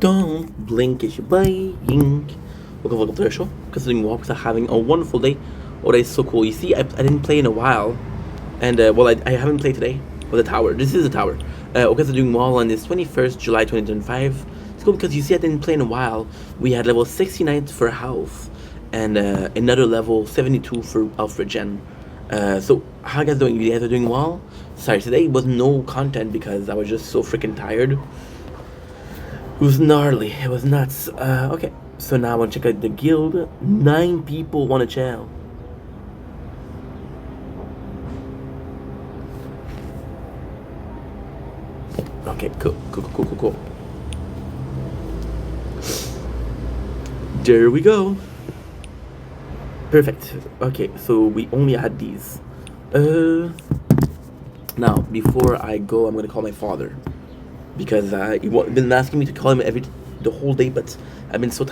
Don't blink, it's your blink. Welcome to the show. Considering walks are having a wonderful day. Oh, that is so cool. You see, I didn't play in a while. And, I haven't played today with the tower. This is the tower. Okay, so doing well on this 21st July 2025. It's cool because you see, I didn't play in a while. We had level 69 for health and another level 72 for Alfred Gen. So, how you guys doing? You guys are doing well? Sorry, today was no content because I was just so freaking tired. It was gnarly. It was nuts. Okay. So now I want to check out the guild. 9 people want to chill. Okay, cool. There we go. Perfect. Okay, so we only had these. Uh, Now before I go, I'm gonna call my father because he been asking me to call him the whole day, but I've been so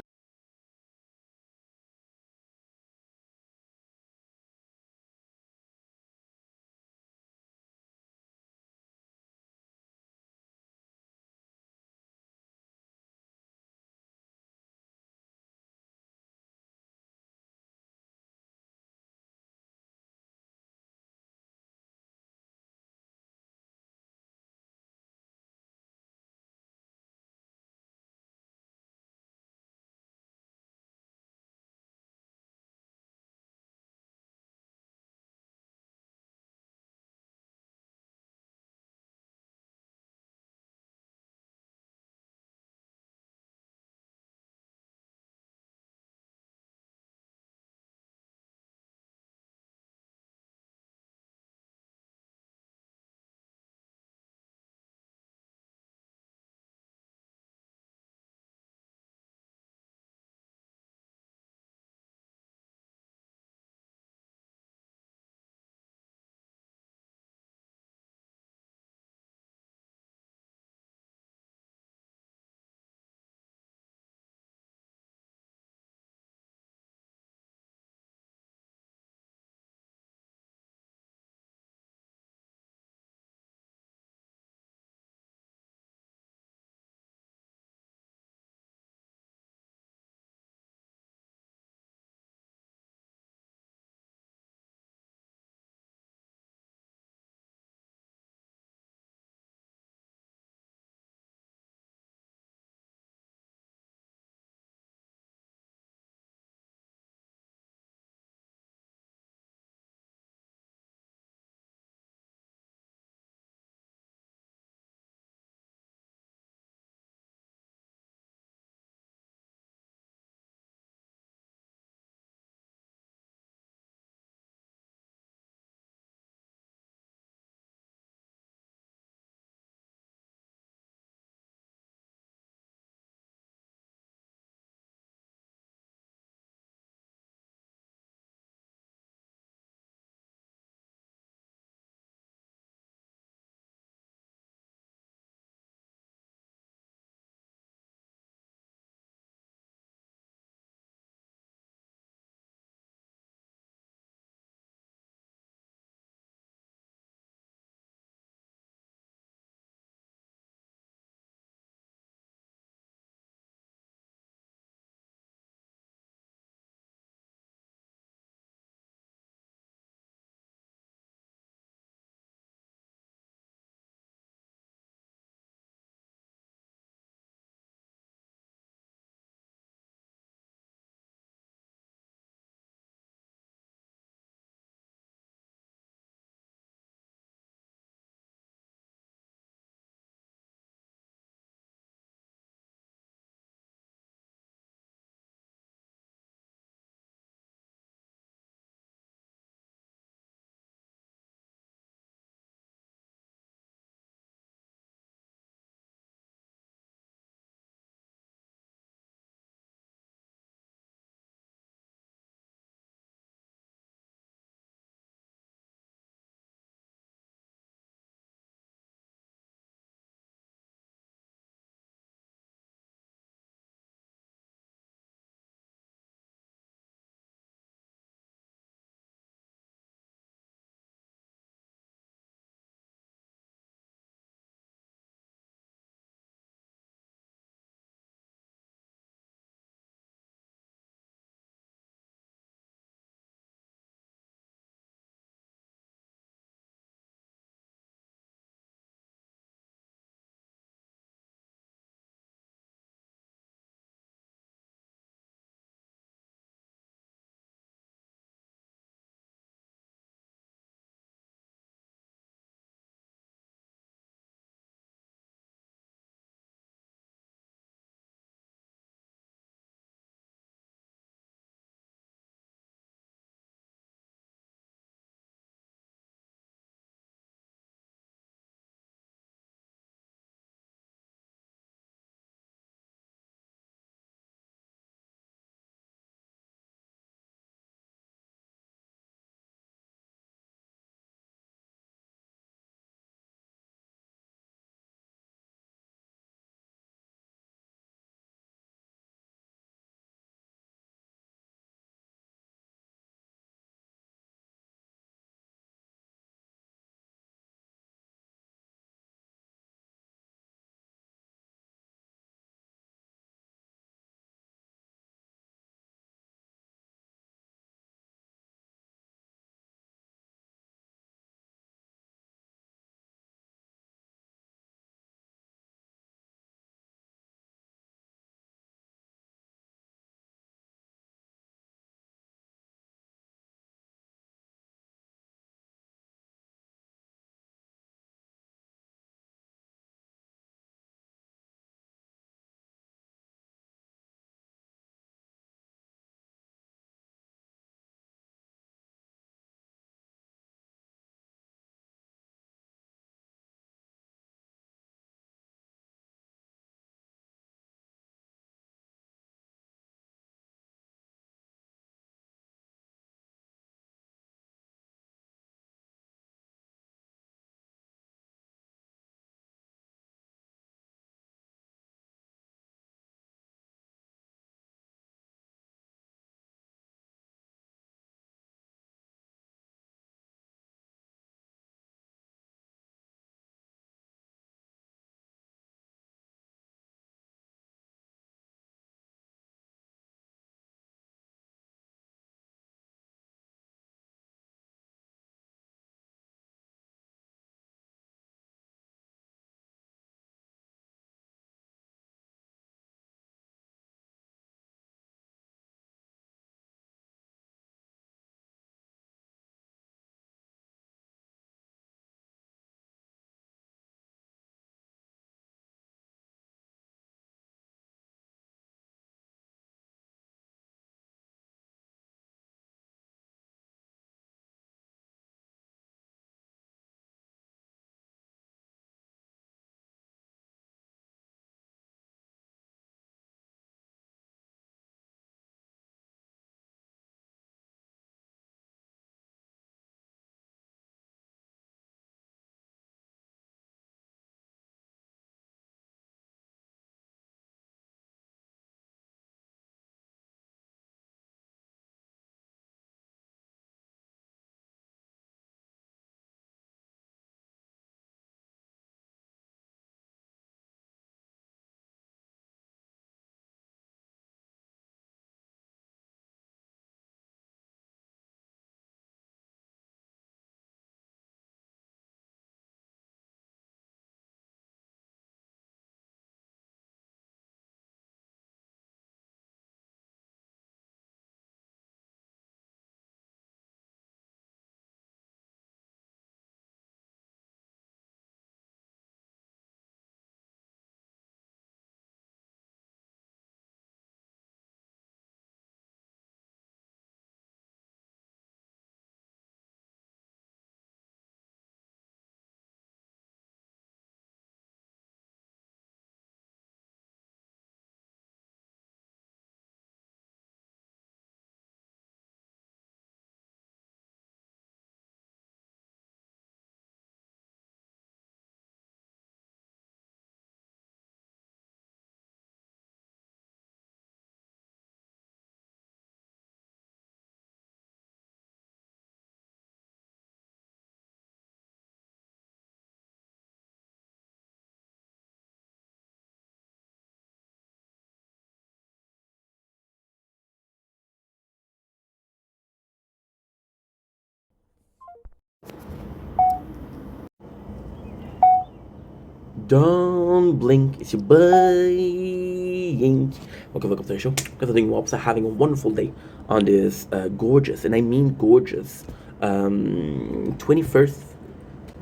Don't blink, it's your boy Ink. Welcome to the show. Because I think we're having a wonderful day on this gorgeous, and I mean gorgeous, 21st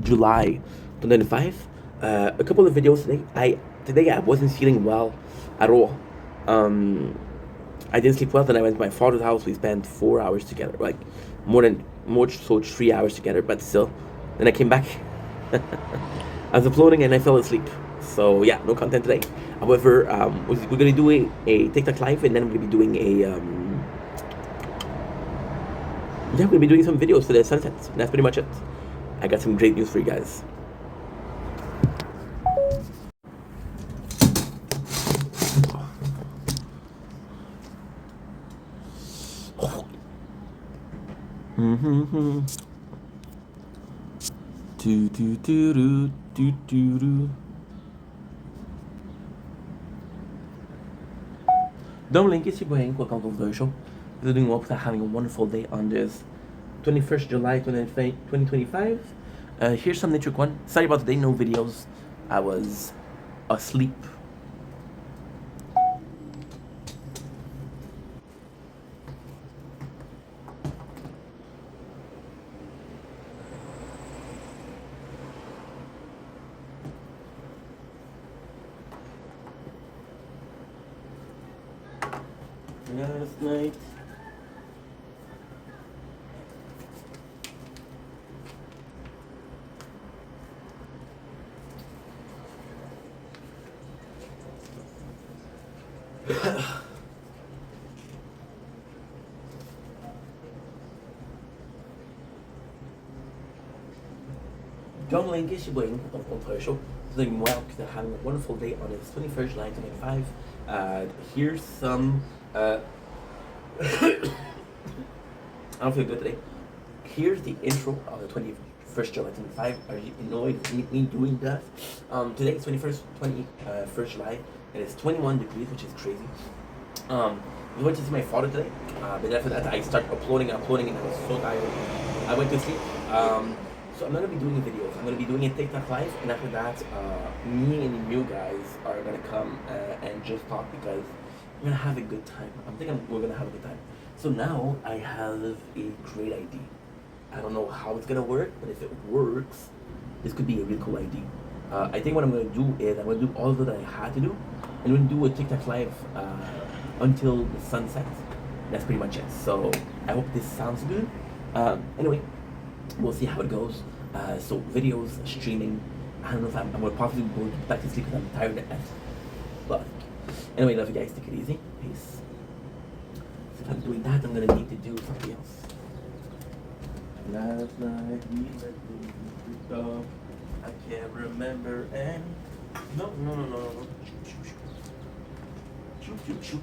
July 2025. A couple of videos today. Today I wasn't feeling well at all. I didn't sleep well. Then I went to my father's house. We spent 4 hours together, like more so 3 hours together. But still, then I came back. I was uploading and I fell asleep. So yeah, no content today. However, we're gonna do a TikTok live, and then we're gonna be doing we're gonna be doing some videos for the sunset. And that's pretty much it. I got some great news for you guys. Do do do do do do do. Don't link is your boy. Welcome to the show. We're doing well. Having a wonderful day on this 21st July 2025. Here's some nature one. Sorry about today, no videos. I was asleep. Last night. John Lane is your on show. Doing well because I'm having a wonderful day on this 21st July 2025. Here's some. I don't feel good today. Here's the intro of the 21st July 2025. Are you annoyed with me doing that? Today is 21st July, and it's 21 degrees, which is crazy. We went to see my father today, but after that I started uploading, and I was so tired. I went to sleep. So I'm not gonna be doing videos. I'm gonna be doing a TikTok live, and after that, me and you guys are gonna come and just talk because we're gonna have a good time. I'm thinking we're gonna have a good time. So now I have a great idea. I don't know how it's gonna work, but if it works, this could be a really cool idea. I think what I'm gonna do is I'm gonna do all that I had to do, and we're gonna do a TikTok live until the sun sets. That's pretty much it. So I hope this sounds good. Anyway, we'll see how it goes. So videos, streaming. I don't know if I'm gonna possibly go back to sleep because I'm tired as fuck. Anyway, love you guys. Take it easy. Peace. So if I'm doing that, I'm gonna need to do something else. Last night we let the go. I can't remember and no. Shoot.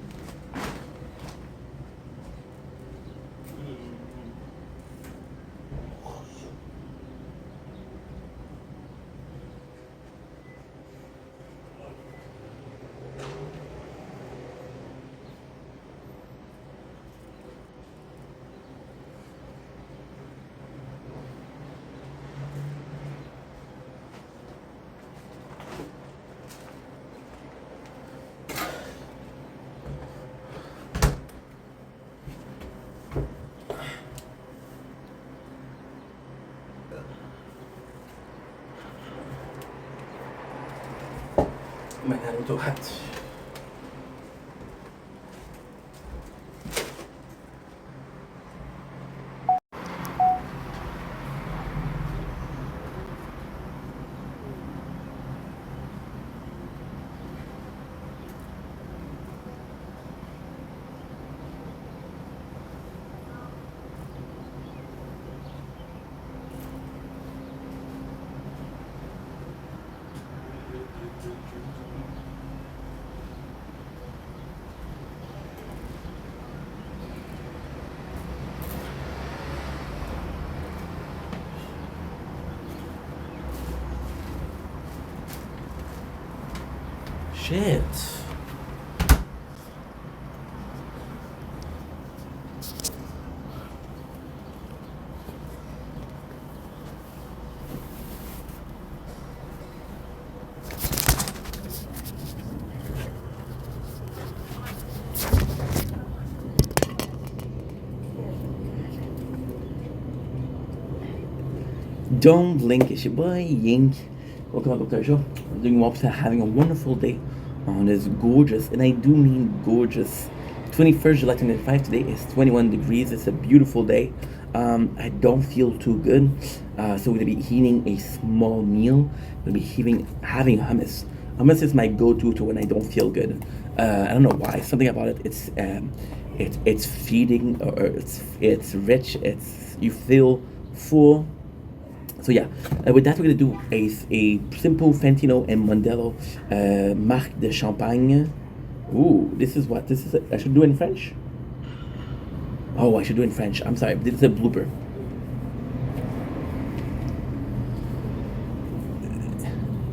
My Naruto hat. Shit. Don't blink, it's your boy Yink. Welcome back to the show. I'm doing well, having a wonderful day on this gorgeous, and I do mean gorgeous, 21st July 2025. Today is 21 degrees. It's a beautiful day. I don't feel too good, so we're gonna be eating a small meal. We're gonna be having hummus. Hummus is my go-to to when I don't feel good. I don't know why. Something about it. It's feeding, or it's rich. You feel full. So yeah, with that we're gonna do a simple Fantino and Mondello marque de champagne. Ooh, this is what this is. I should do in French. Oh, I should do in French. I'm sorry, this is a blooper.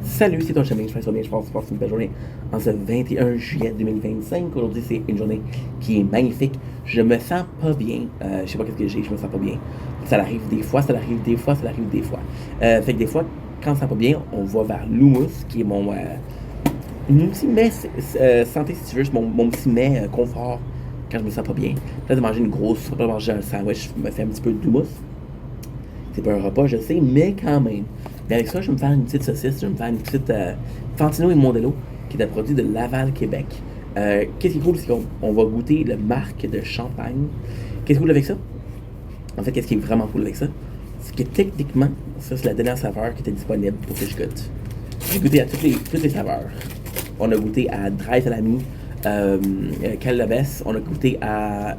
Salut, c'est ton chemin, je bien, je pense que c'est une belle journée. En ce 21 juillet 2025, aujourd'hui c'est une journée qui est magnifique. Je me sens pas bien, je sais pas qu'est-ce que j'ai, je me sens pas bien. Ça arrive des fois, ça arrive des fois, ça arrive des fois. Fait que des fois, quand on se sent pas bien, on va vers l'hummus, qui est mon petit mets santé si tu veux, mon petit mets confort quand je me sens pas bien. Peut-être de manger une grosse, pas manger un sandwich, je me fais un petit peu d'hummus. C'est pas un repas, je sais, mais quand même. Mais avec ça, je vais me faire une petite saucisse, je vais me faire une petite Fantino et Mondello, qui est un produit de Laval, Québec. Qu'est-ce qui est cool, c'est qu'on va goûter le marque de champagne. Qu'est-ce qui est cool avec ça? En fait, qu'est-ce qui est vraiment cool avec ça? C'est que techniquement, ça c'est la dernière saveur qui était disponible pour que je goûte. J'ai goûté à toutes les saveurs. On a goûté à dry salami, calabasse, on a goûté à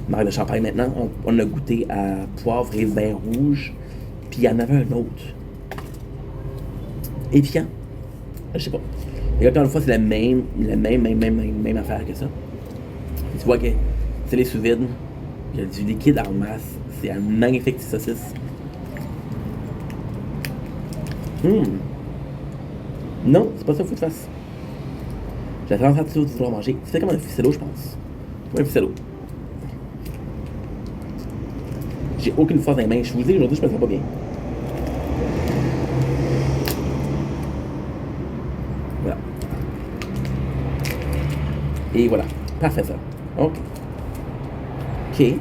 marque de champagne maintenant, on a goûté à poivre et vin rouge, puis il y en avait un autre. Épiant. Je sais pas. Et là, encore une fois, c'est la même affaire que ça. Et tu vois que c'est les sous-vides, il y a du liquide en masse, c'est un magnifique petit saucisse. Non, c'est pas ça qu'il faut que tu fasses. J'ai tendance à vouloir manger. C'est comme un ficello, je pense. Comme un ficello. J'ai aucune force dans les mains. Je vous dis, aujourd'hui, je me sens pas bien. Voilà. Et voilà. Parfait, ça. OK. OK.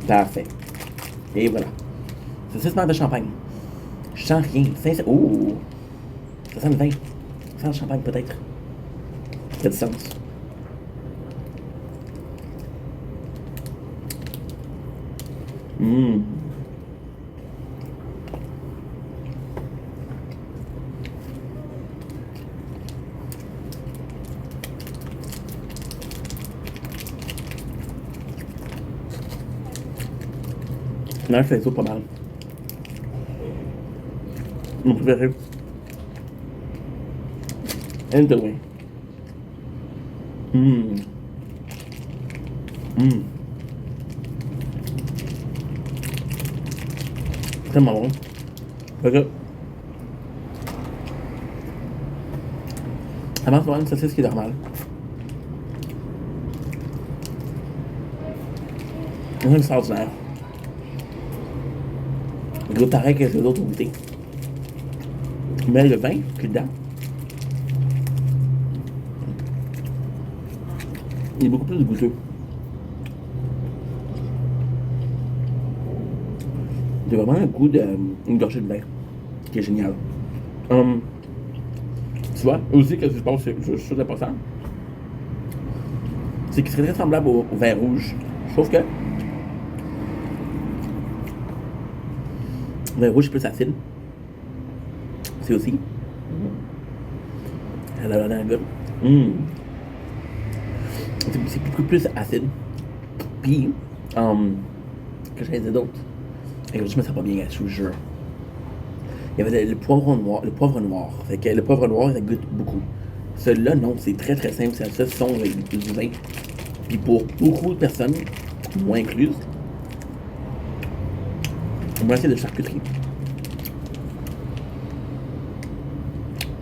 Parfait. Et voilà. C'est 6 marques de champagne. Je sens rien. Oh! Ça sent le vin. Ça sent le champagne, peut-être. Ça a du sens. Là, je fais les autres pas mal. Mon préféré. And the way. Tellement bon. Fait que ça marche vraiment une saucisse qui est normale. C'est extraordinaire. Il goûte pareil que les autres goûtés. Mais le vin qui est dedans, il est beaucoup plus goûteux. J'ai vraiment un goût d'une gorgée de vin qui est génial. Tu vois, aussi, qu'est-ce que je pense, je suis de ça. C'est qu'il serait très semblable au vin rouge. Sauf que le vin rouge est plus acide. C'est aussi. Alors, on a un gars. C'est beaucoup plus acide. Puis, que j'allais dire d'autre. Et aujourd'hui, je me sens pas bien, je vous jure. Il y avait le poivre noir. Fait que le poivre noir, ça goûte beaucoup. Celui-là, non, c'est très très simple. C'est la saucisson avec du vin. Puis pour beaucoup de personnes, moi incluse, on va essayer de charcuterie.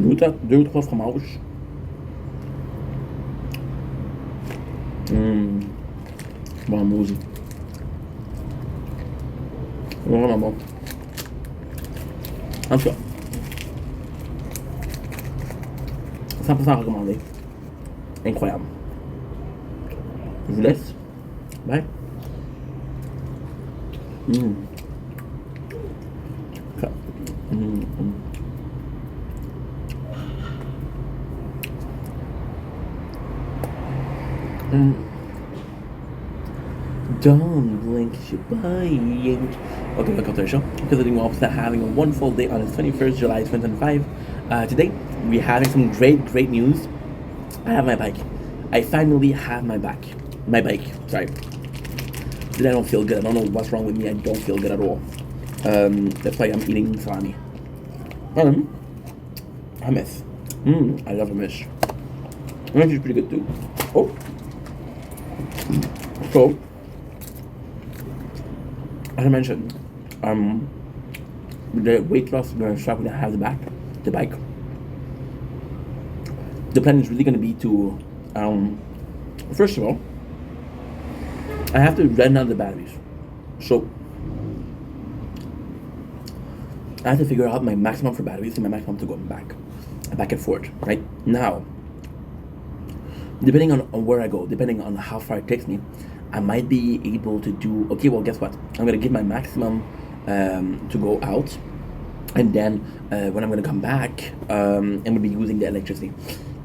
2 ou 3 fromages. Bon, maudit. Vraiment bon. En tout cas, 100% recommandé. Incroyable. Je vous laisse Bye. Mm. Mm, mm. Mm. Don't blink, you're buying. Okay, welcome to the show. Because the officer having a wonderful day on the 21st July 2025. Today, we're having some great news. I have my bike. I finally have my bike. Sorry. Today I don't feel good. I don't know what's wrong with me. I don't feel good at all. That's why I'm eating salami. Hummus. I love hummus. Hummus is pretty good too. Oh. So, as I mentioned, the weight loss is going to start when I have the bike. The plan is really going to be to, first of all, I have to run out the batteries. So, I have to figure out my maximum for batteries and my maximum to go back and forth, right? Now, depending on where I go, depending on how far it takes me, I might be able to do, okay, well, guess what? I'm going to give my maximum to go out. And then when I'm going to come back, I'm going to be using the electricity.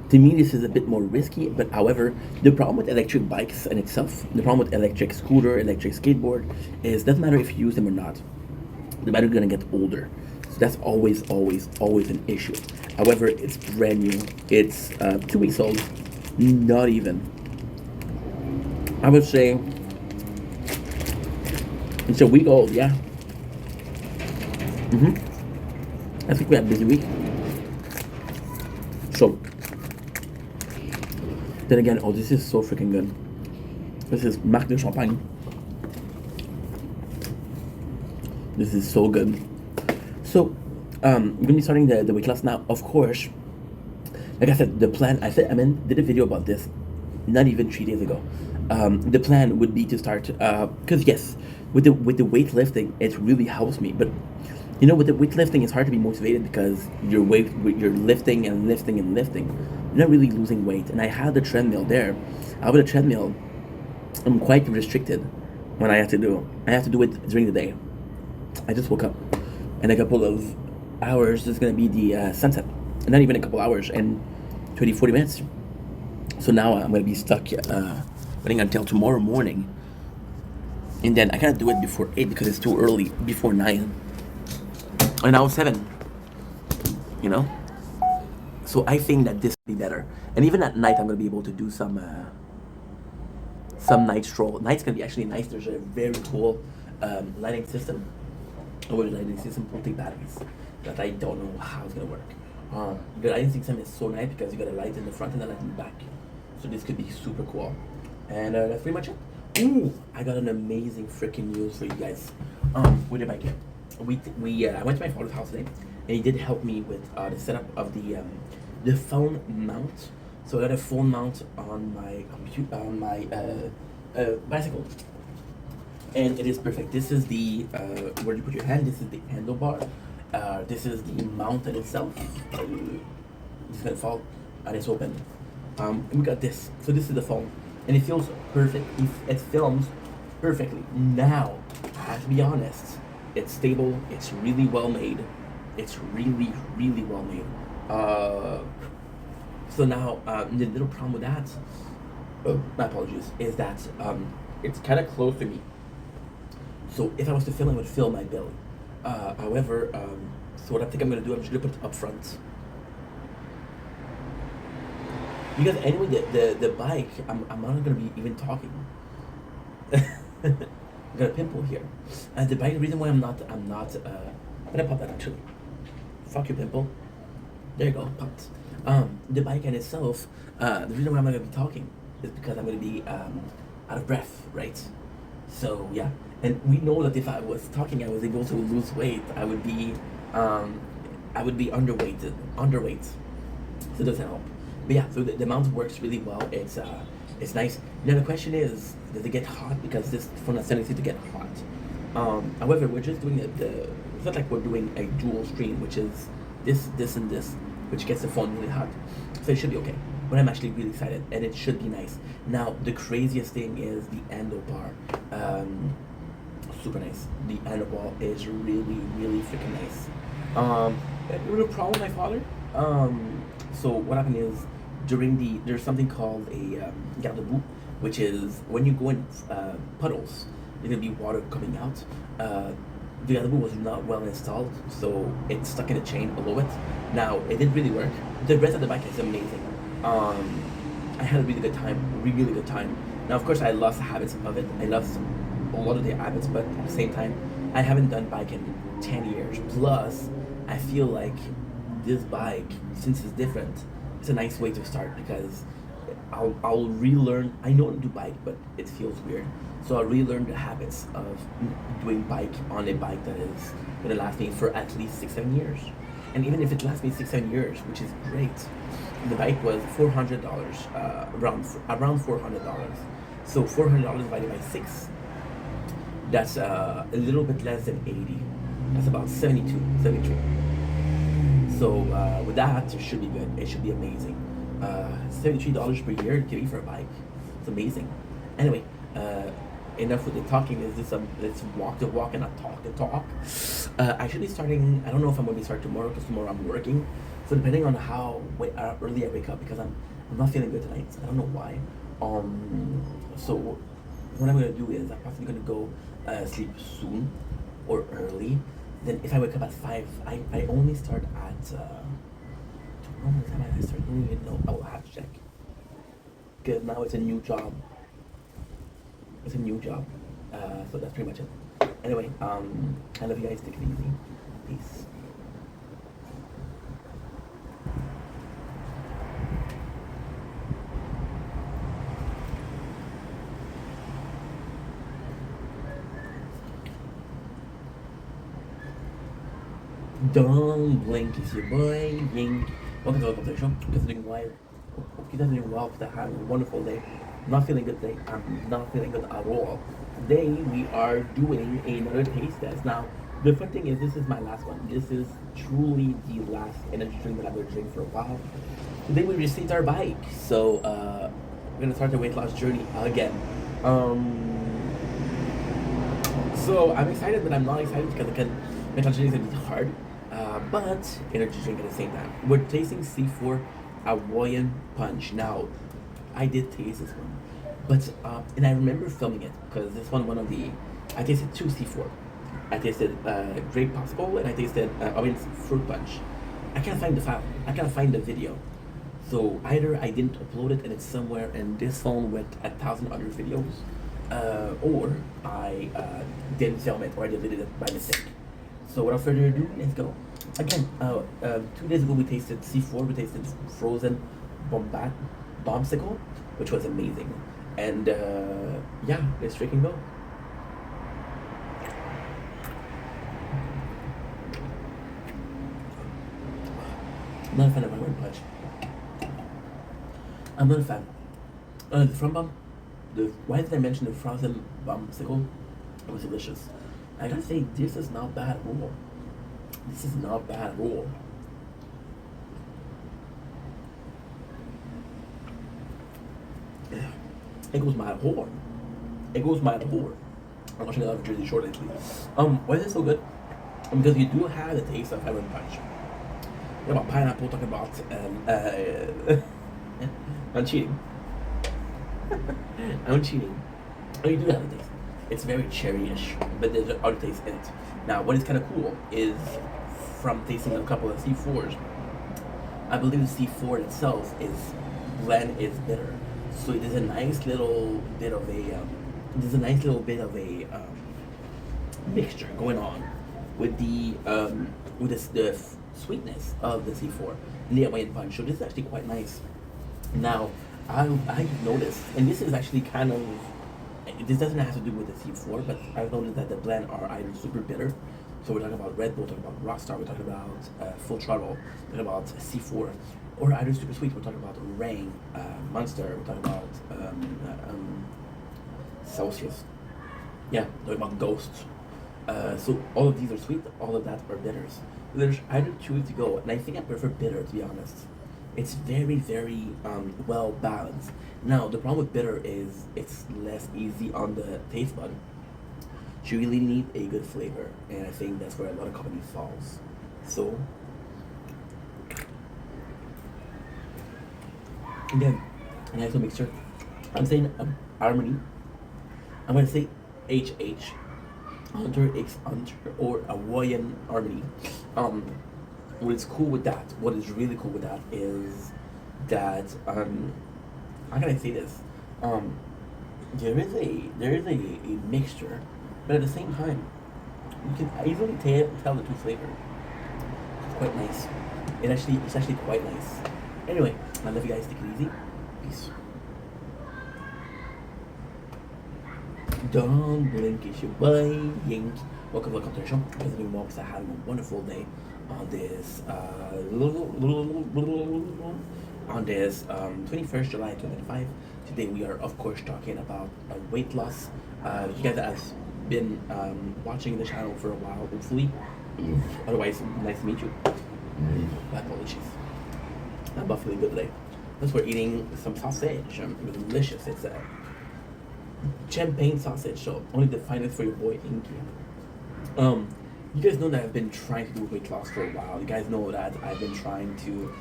To me, this is a bit more risky, but however, the problem with electric bikes in itself, the problem with electric scooter, electric skateboard, is it doesn't matter if you use them or not, the battery's going to get older. So that's always an issue. However, it's brand new. It's 2 weeks old. Not even. I would say it's a week old, yeah. I think we had a busy week. So, then again, oh, this is so freaking good. This is Marc de Champagne. This is so good. So, we're gonna be starting the weight loss now. Of course, like I said, the plan. Did a video about this, not even 3 days ago. The plan would be to start, because yes, with the weightlifting, it really helps me. But you know, with the weightlifting, it's hard to be motivated because you're lifting and lifting and lifting. You're not really losing weight. And I had the treadmill there. With a treadmill, I'm quite restricted when I have to do. I have to do it during the day. I just woke up. In a couple of hours, there's gonna be the sunset. And not even a couple hours, and 40 minutes. So now I'm gonna be stuck waiting until tomorrow morning. And then I cannot do it before 8 because it's too early, before 9. And now 7. You know? So I think that this will be better. And even at night, I'm gonna be able to do some night stroll. Night's gonna be actually nice. There's a very cool lighting system. The lighting system will take batteries. That I don't know how it's gonna work. The lighting system is so nice because you got a light in the front and a light in the back. So this could be super cool. And that's pretty much it. Ooh, I got an amazing freaking news for you guys. With the bike. I went to my father's house today, and he did help me with the setup of the phone mount. So I got a phone mount on my bicycle, and it is perfect. This is the where you put your hand. This is the handlebar. This is the mount in itself. It's gonna fall, and it's open. And we got this. So this is the phone, and it feels perfect. It films perfectly. Now, I have to be honest. It's stable. It's really well made. It's really well made. So now the little problem with that, my apologies, is that it's kind of close to me. So if I was to film, I would film my belly. However, so what I think I'm gonna do, I'm just gonna put it up front. Because anyway, the bike, I'm not gonna be even talking. I got a pimple here. And the bike, the reason why I'm not, I'm gonna pop that actually. Fuck your pimple. There you go, popped. The bike in itself, the reason why I'm not gonna be talking is because I'm gonna be out of breath, right? So yeah, and we know that if I was talking, I was able to lose weight. I would be underweight. So it doesn't help. But yeah, so the mount works really well. It's nice. Now the question is, does it get hot? Because this phone has tendency to get hot. However, we're just doing it's not like we're doing a dual screen, which is this, and this, which gets the phone really hot. So it should be okay. but I'm actually really excited, and it should be nice. Now, the craziest thing is the handlebar. Super nice. The handlebar is really, really freaking nice. It was a problem with my father. So what happened is during there's something called a garde-boue, which is when you go in puddles, there's gonna be water coming out. The garde-boue was not well installed, so it's stuck in a chain below it. Now it didn't really work. The rest of the bike is amazing. I had a really good time, really good time. Now of course I lost the habits of it. I lost a lot of the habits, but at the same time, I haven't done bike in 10 years. Plus, I feel like this bike, since it's different, it's a nice way to start because I'll relearn. I know how to do bike, but it feels weird. So I'll relearn the habits of doing bike on a bike that is gonna last me for at least 6-7 years. And even if it lasts me 6-7 years, which is great, the bike was $400, around $400. So $400 divided by 6, that's a little bit less than 80. That's about 72, 73. So with that, it should be good. It should be amazing. $73 per year to for a bike. It's amazing. Anyway, enough with the talking. Let's walk the walk and not talk the talk. I should be starting. I don't know if I'm going to start tomorrow because tomorrow I'm working. So depending on how early I wake up, because I'm not feeling good tonight. I don't know why. So what I'm going to do is I'm possibly going to go sleep soon or early. Then if I wake up at 5, I only start at tomorrow. What time I start? I don't even know. I will have to check. Because now it's a new job. It's a new job. So that's pretty much it. Anyway, I love you guys. Take it easy. Peace. Don't blink, it's your boy, Ying. Welcome to the show. Hope you're doing well. Hope you're doing well. Hope you're having a wonderful day. I'm not feeling good today. I'm not feeling good at all. Today we are doing another taste test. Now, the fun thing is this is my last one. This is truly the last energy drink that I'm going to drink for a while. Today we received our bike. So, we're going to start the weight loss journey again. So I'm excited, but I'm not excited because weight loss journey is going to be hard. But energy drink at the same time. We're tasting C4 Hawaiian Punch. Now, I did taste this one, but and I remember filming it because this one I tasted 2 C4. I tasted grape popsicle and I tasted orange fruit punch. I can't find the file. I can't find the video. So either I didn't upload it and it's somewhere in this phone with 1,000 other videos, or I didn't film it or I deleted it by mistake. So without further ado, let's go. Again, 2 days ago we tasted C4, we tasted frozen bombsicle, which was amazing. And yeah, let's freaking go. I'm not a fan of Hawaiian Punch. I'm not a fan. The From Bomb, why did I mention the frozen bombsicle? It was delicious. I gotta say, this is not bad at all. This is not bad at all. Yeah. It goes my horn. It goes my horn. I'm watching a lot of Jersey Shore lately. Why is it so good? Because you do have the taste of Hawaiian Punch. You about pineapple, talking about I'm cheating. I'm cheating. Oh, you do have the taste. It's very cherry-ish, but there's other taste in it. Now, what is kind of cool is from tasting a couple of C4s, I believe the C4 itself blend is bitter. So there's a nice little bit of a mixture going on with the sweetness of the C4 and the Hawaiian Punch. So this is actually quite nice. Now, I noticed, and this is actually this doesn't have to do with the C4, but I've noticed that the blend are either super bitter. So we're talking about Red Bull, we're talking about Rockstar, we're talking about Full Throttle, we're talking about C4, or either super sweet, we're talking about Reign, Monster, we're talking about Celsius. Yeah, we're talking about Ghost. So all of these are sweet, all of that are bitters. There's either two to go, and I think I prefer bitter, to be honest. It's very, very well balanced. Now, the problem with bitter is it's less easy on the taste bud. You really need a good flavor, and I think that's where a lot of companies falls. So, again, and I have to make sure. I'm saying Harmony. I'm gonna say HH, Hunter X Hunter, or Hawaiian Harmony. Um, what is cool with that? What is really cool with that is that how can I say this? Um, there is a mixture, but at the same time, you can easily tell the two flavors. It's quite nice. It's actually quite nice. Anyway, I love you guys. Take it easy. Peace. Don't blink, it's your boy Yink. Welcome to the show. Guys, doing well because I had a wonderful day on this on this 21st July 2025. Today we are of course talking about weight loss. You guys have been watching the channel for a while, hopefully. Otherwise, nice to meet you. My apologies. I'm not feeling good today. Plus, we're eating some sausage. It was delicious. It's a champagne sausage, so only the finest for your boy Inky. You guys know that I've been trying to do weight loss for a while. You guys know that I've been trying to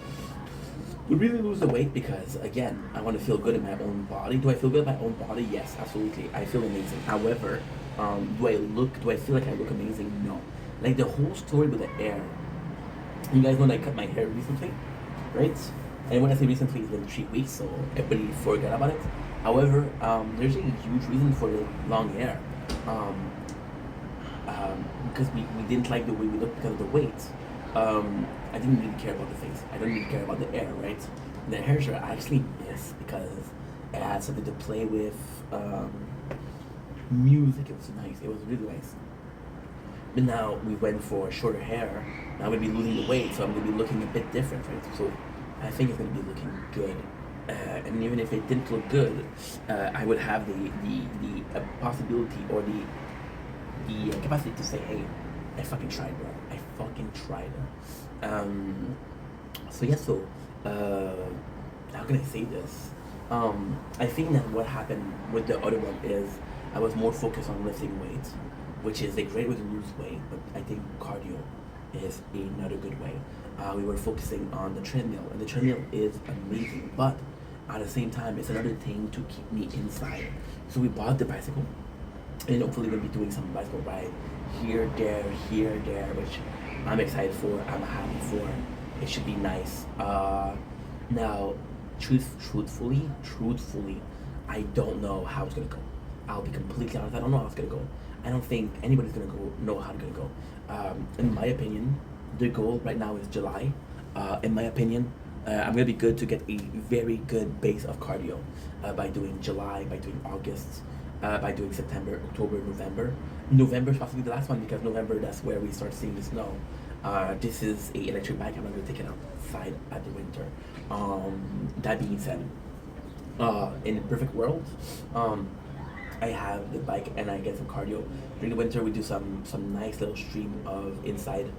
really lose the weight because, again, I want to feel good in my own body. Do I feel good in my own body? Yes, absolutely. I feel amazing. However, do I feel like I look amazing? No. Like the whole story with the hair. You guys know that I cut my hair recently, right? And when I say recently, it's been 3 weeks, so everybody forgot about it. However, there's a huge reason for the long hair. Because we didn't like the way we looked because of the weight. I didn't really care about the face. I didn't really care about the hair, right? The hairs are actually miss because it had something to play with. Music, it was nice. It was really nice. But now we went for shorter hair. Now I'm gonna be losing the weight, so I'm gonna be looking a bit different, right? So I think it's gonna be looking good. And even if it didn't look good, I would have the possibility or the capacity to say, hey, I fucking tried, bro. I fucking tried. So yeah, so how can I say this? I think that what happened with the other one is I was more focused on lifting weight, which is a great way to lose weight, but I think cardio is another good way. We were focusing on the treadmill, and the treadmill is amazing, but at the same time, it's another thing to keep me inside. So we bought the bicycle, and hopefully we'll be doing some bicycle ride here, there, which I'm excited for. I'm happy for. It should be nice. Now, truthfully, I don't know how it's gonna go. I'll be completely honest. I don't know how it's gonna go. I don't think anybody's gonna know how it's gonna go. In my opinion, the goal right now is July. In my opinion, I'm gonna be good to get a very good base of cardio by doing July, by doing August, by doing September, October, November. November is possibly the last one because November, that's where we start seeing the snow. This is a electric bike. I'm not gonna take it outside at the winter. That being said, in the perfect world, I have the bike and I get some cardio. During the winter, we do some nice little stream of inside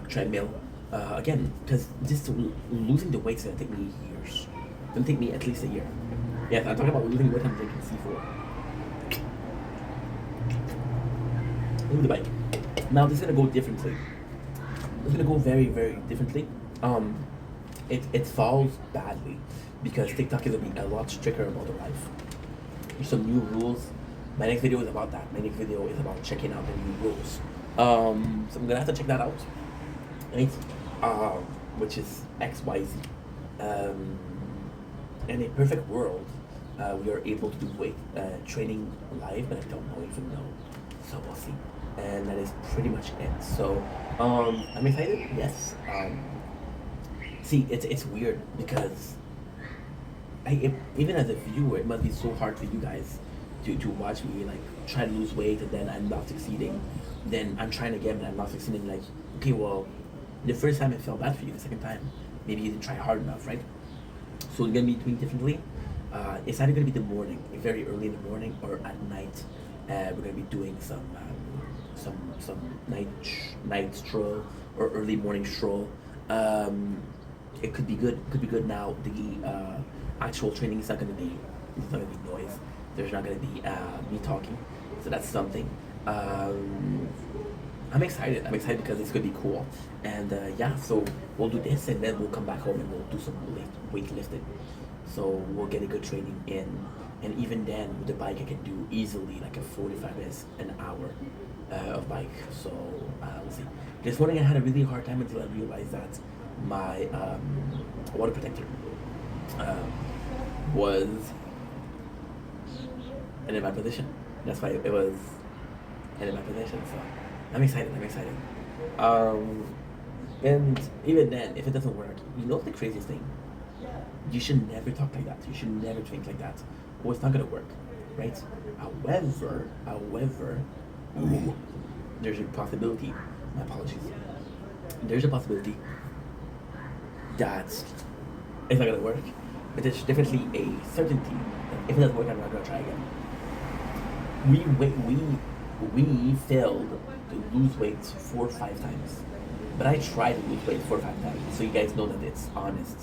treadmill. Again, because just losing the weight is gonna take me years. It's gonna take me at least a year. Yes, I'm talking about losing weight. I'm drinking C4. Move the bike. Now this is gonna go differently. It's gonna go very, very differently. It falls badly because TikTok is gonna be a lot stricter about the life. There's some new rules. My next video is about that. My next video is about checking out the new rules. So I'm gonna have to check that out. Right? Which is XYZ. In a perfect world, we are able to do weight training live, but I don't know even know. So we'll see. And that is pretty much it. So I'm excited. Yes. See, it's weird because even as a viewer, it must be so hard for you guys to watch me like try to lose weight and then I'm not succeeding. Then I'm trying again, but I'm not succeeding. Like, okay, well, the first time it felt bad for you. The second time, maybe you didn't try hard enough, right? So we're gonna be doing differently. It's either gonna be the morning, very early in the morning, or at night. We're gonna be doing some night stroll or early morning stroll. it could be good. It could be good now. The actual training is not going to be. There's not going to be noise. There's not going to be me talking. So that's something. Um, I'm excited. I'm excited because it's going to be cool. And yeah, so we'll do this and then we'll come back home and we'll do some weightlifting. So we'll get a good training in. And even then, with the bike, I can do easily like a 45 minutes, an hour of bike. So we'll see. This morning I had a really hard time until I realized that my water protector um, was in my position. That's why it was in my position. So I'm excited. I'm excited. Um, and even then, if it doesn't work, you know the craziest thing? You should never talk like that. You should never think like that. Or it's not gonna work, right? However, there's a possibility. My apologies. There's a possibility that it's not gonna work, but there's definitely a certainty that if it doesn't work, I'm not gonna try again. We failed to lose weight 4 or 5 times, but I tried to lose weight 4 or 5 times, so you guys know that it's honest.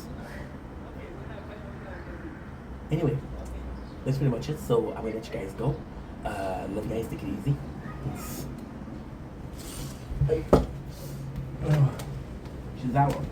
Anyway, that's pretty much it. So I'm gonna let you guys go. Love you guys. Take it easy. Peace. Hey. She's that one.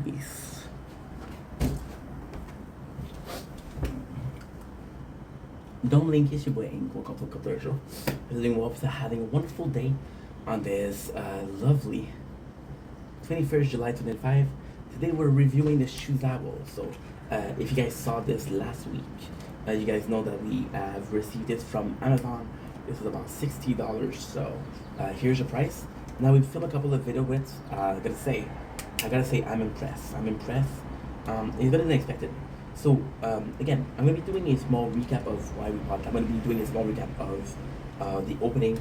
Nice. Don't blink, it's your boy Ink. Welcome to the show. Visiting Wolves, having a wonderful day on this lovely 21st July 2025. Today we're reviewing the Shoezable. So if you guys saw this last week, you guys know that we have received it from Amazon. This is about $60. So here's the price. Now we filmed a couple of videos with. I gotta say I'm impressed. I'm impressed. It's better than expected. So again, I'm gonna be doing a small recap of why we bought it. I'm gonna be doing a small recap of the opening.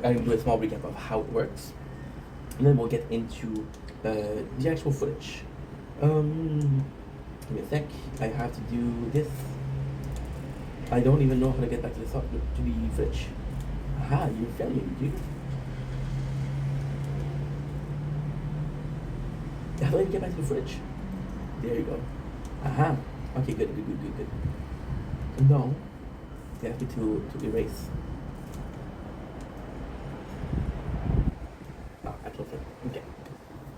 I'm gonna do a small recap of how it works, and then we'll get into the actual footage. Give me a sec. I have to do this. I don't even know how to get back to the footage. Aha, you're filming, dude. How do I get back to the footage? There you go. Aha. Okay, good. No. You have to erase. Oh, I closed it. Okay.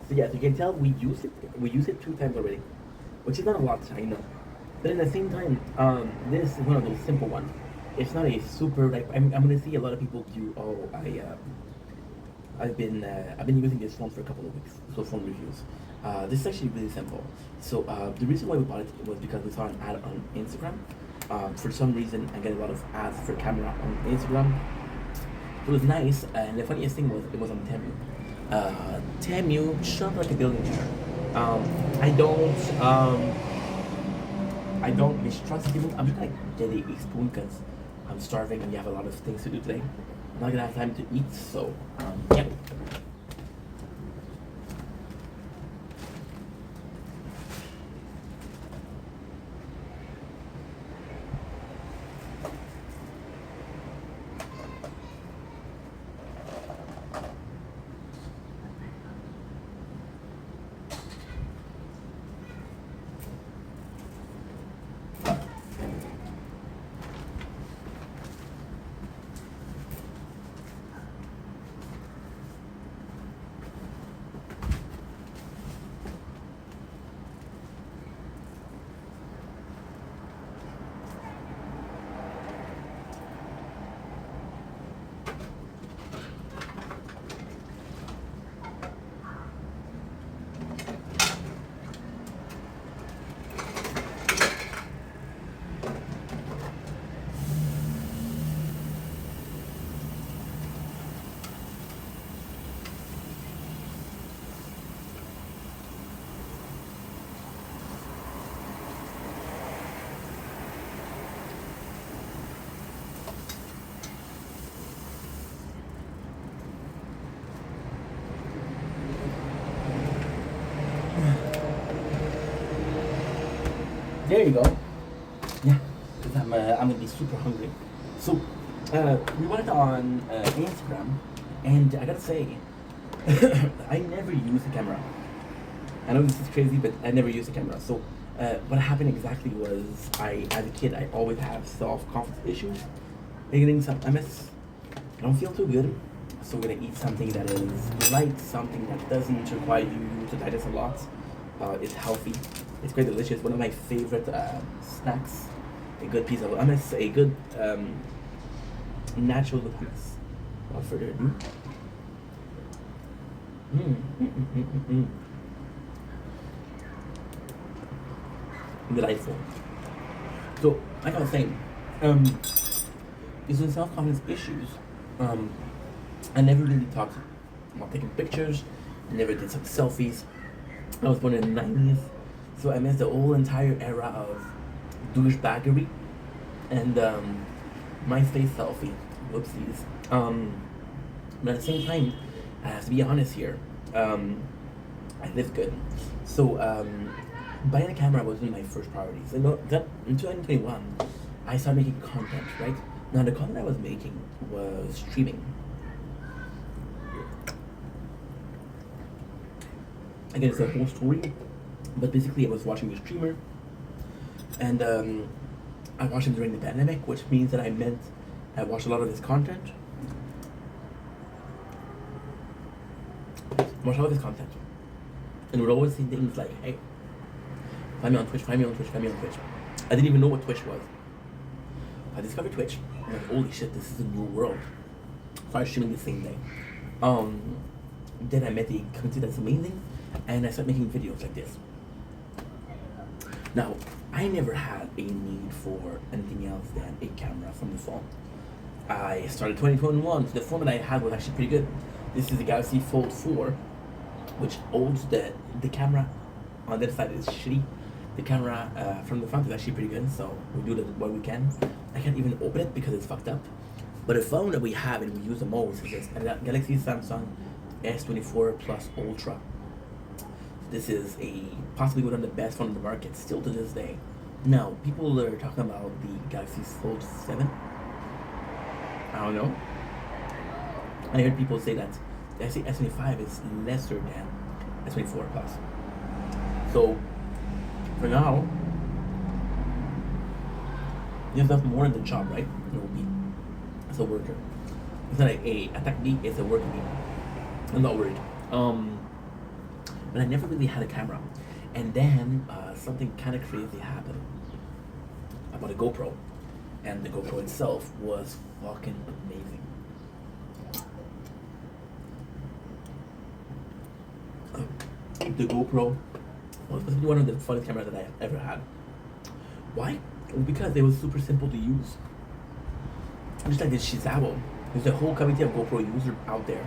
So yeah, as you can tell, we use it 2 times already, which is not a lot, I know. But at the same time, this is one of those simple ones. It's not a super like I'm gonna see a lot of people do. Oh, I've been using this phone for a couple of weeks. So phone reviews. This is actually really simple. So the reason why we bought it was because we saw an ad on Instagram. For some reason, I get a lot of ads for camera on Instagram. It was nice, and the funniest thing was it was on Temu. Temu, shut like a billionaire. I don't mistrust people. I'm just gonna get a spoon because I'm starving and we have a lot of things to do today. I'm not gonna have time to eat, so yeah. There you go. Yeah, because I'm gonna be super hungry. So we went on Instagram, and I gotta say, I never use the camera. I know this is crazy, but I never use the camera. So what happened exactly was, as a kid, I always have self-confidence issues. Getting some MS. I don't feel too good, so we're gonna eat something that is light, something that doesn't require you to digest a lot. It's healthy. It's quite delicious. One of my favorite snacks. A good piece of hummus. A good natural hummus. Without further ado. Delightful. So, like I was saying, these are self-confidence issues. I never really talked about taking pictures. I never did some selfies. I was born in the 90s, so I missed the whole entire era of douchebaggery and MySpace selfie. Whoopsies. But at the same time, I have to be honest here. I live good. So, buying a camera was one of my first priorities. And in 2021, I started making content, right? Now, the content I was making was streaming. Again, it's a whole story, but basically I was watching the streamer, and I watched him during the pandemic, which means that I watched a lot of his content. And would always say things like, hey, find me on Twitch, find me on Twitch, find me on Twitch. I didn't even know what Twitch was. I discovered Twitch, and I was like, holy shit, this is a new world. Started streaming the same day. Then I met a community that's amazing, and I started making videos like this. Now, I never had a need for anything else than a camera from the phone. I started 2021, so the phone that I had was actually pretty good. This is the Galaxy Fold 4, which holds the camera on that side is shitty. The camera from the front is actually pretty good, so we do what we can. I can't even open it because it's fucked up. But the phone that we have and we use the most is this Galaxy Samsung S24 Plus Ultra. This is possibly one of the best phones on the market still to this day. Now, people are talking about the Galaxy Fold 7. I don't know. I heard people say that the S25 is lesser than S24 Plus. So, for now, you have more in the job, right? It will be as a worker. It's not a attack me, it's a work me. I'm not worried. But I never really had a camera. And then something kind of crazy happened. I bought a GoPro. And the GoPro itself was fucking amazing. The GoPro was one of the funniest cameras that I have ever had. Why? Because it was super simple to use. Just like this Shizawa. There's a whole community of GoPro users out there.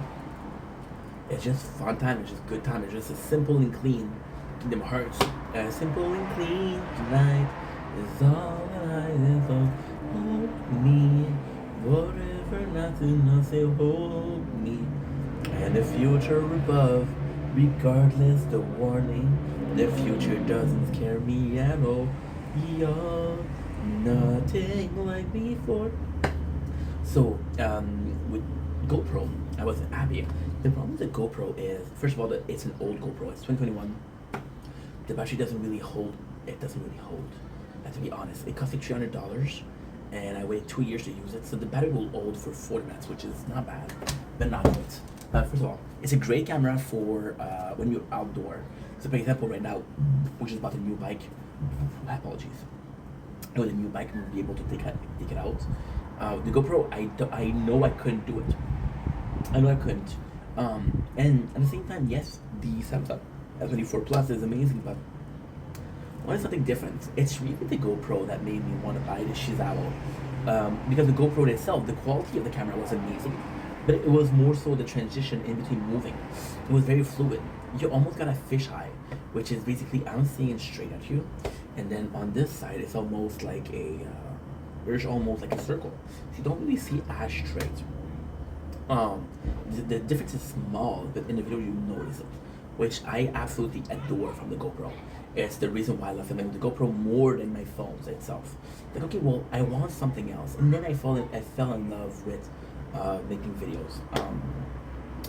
It's just fun time, it's just good time, it's just a simple and clean Kingdom Hearts. Simple and clean tonight is all that I ever hold me. Whatever not to know, say hold me. And the future above, regardless the warning, the future doesn't scare me at all. You're nothing like before. So, with GoPro, I wasn't happy. The problem with the GoPro is, first of all, that it's an old GoPro. It's 2021. The battery doesn't really hold. It doesn't really hold. To be honest, it cost me $300, and I waited 2 years to use it. So the battery will hold for 40 minutes, which is not bad, but not great. First of all, it's a great camera for when you're outdoor. So, for example, right now, we just bought a new bike. Apologies. With a new bike, we'll be able to take it out. The GoPro, I know I couldn't do it. I know I couldn't. And at the same time, yes, the Samsung S24 Plus is amazing, but I wanted something different. It's really the GoPro that made me want to buy the Shizawa. Because the GoPro itself, the quality of the camera was amazing, but it was more so the transition in between moving. It was very fluid. You almost got a fisheye, which is basically I'm seeing straight at you, and then on this side it's almost like there's almost like a circle. So you don't really see as straight. The difference is small, but in the video you notice it, which I absolutely adore from the GoPro. It's the reason why I love filming with the GoPro more than my phones itself. Like, okay, well, I want something else, and then I fell in love with making videos.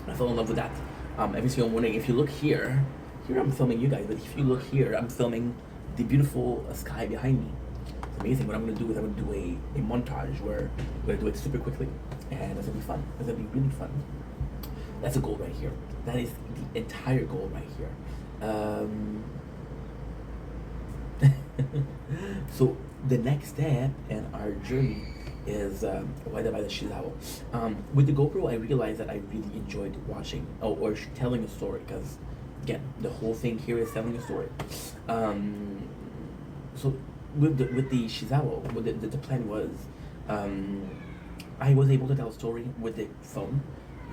I fell in love with that. Every single morning, if you look here, I'm filming you guys, but if you look here, I'm filming the beautiful sky behind me. It's amazing. What I'm gonna do is I'm gonna do a montage where I'm gonna do it super quickly, and it's gonna be fun. It's gonna be really fun. That's a goal right here. That is the entire goal right here. So the next step in our journey is Why by the Shizawa. With the GoPro, I realized that I really enjoyed watching or telling a story, because again, the whole thing here is telling a story. So with the Shizawa, the plan was, I was able to tell a story with the phone,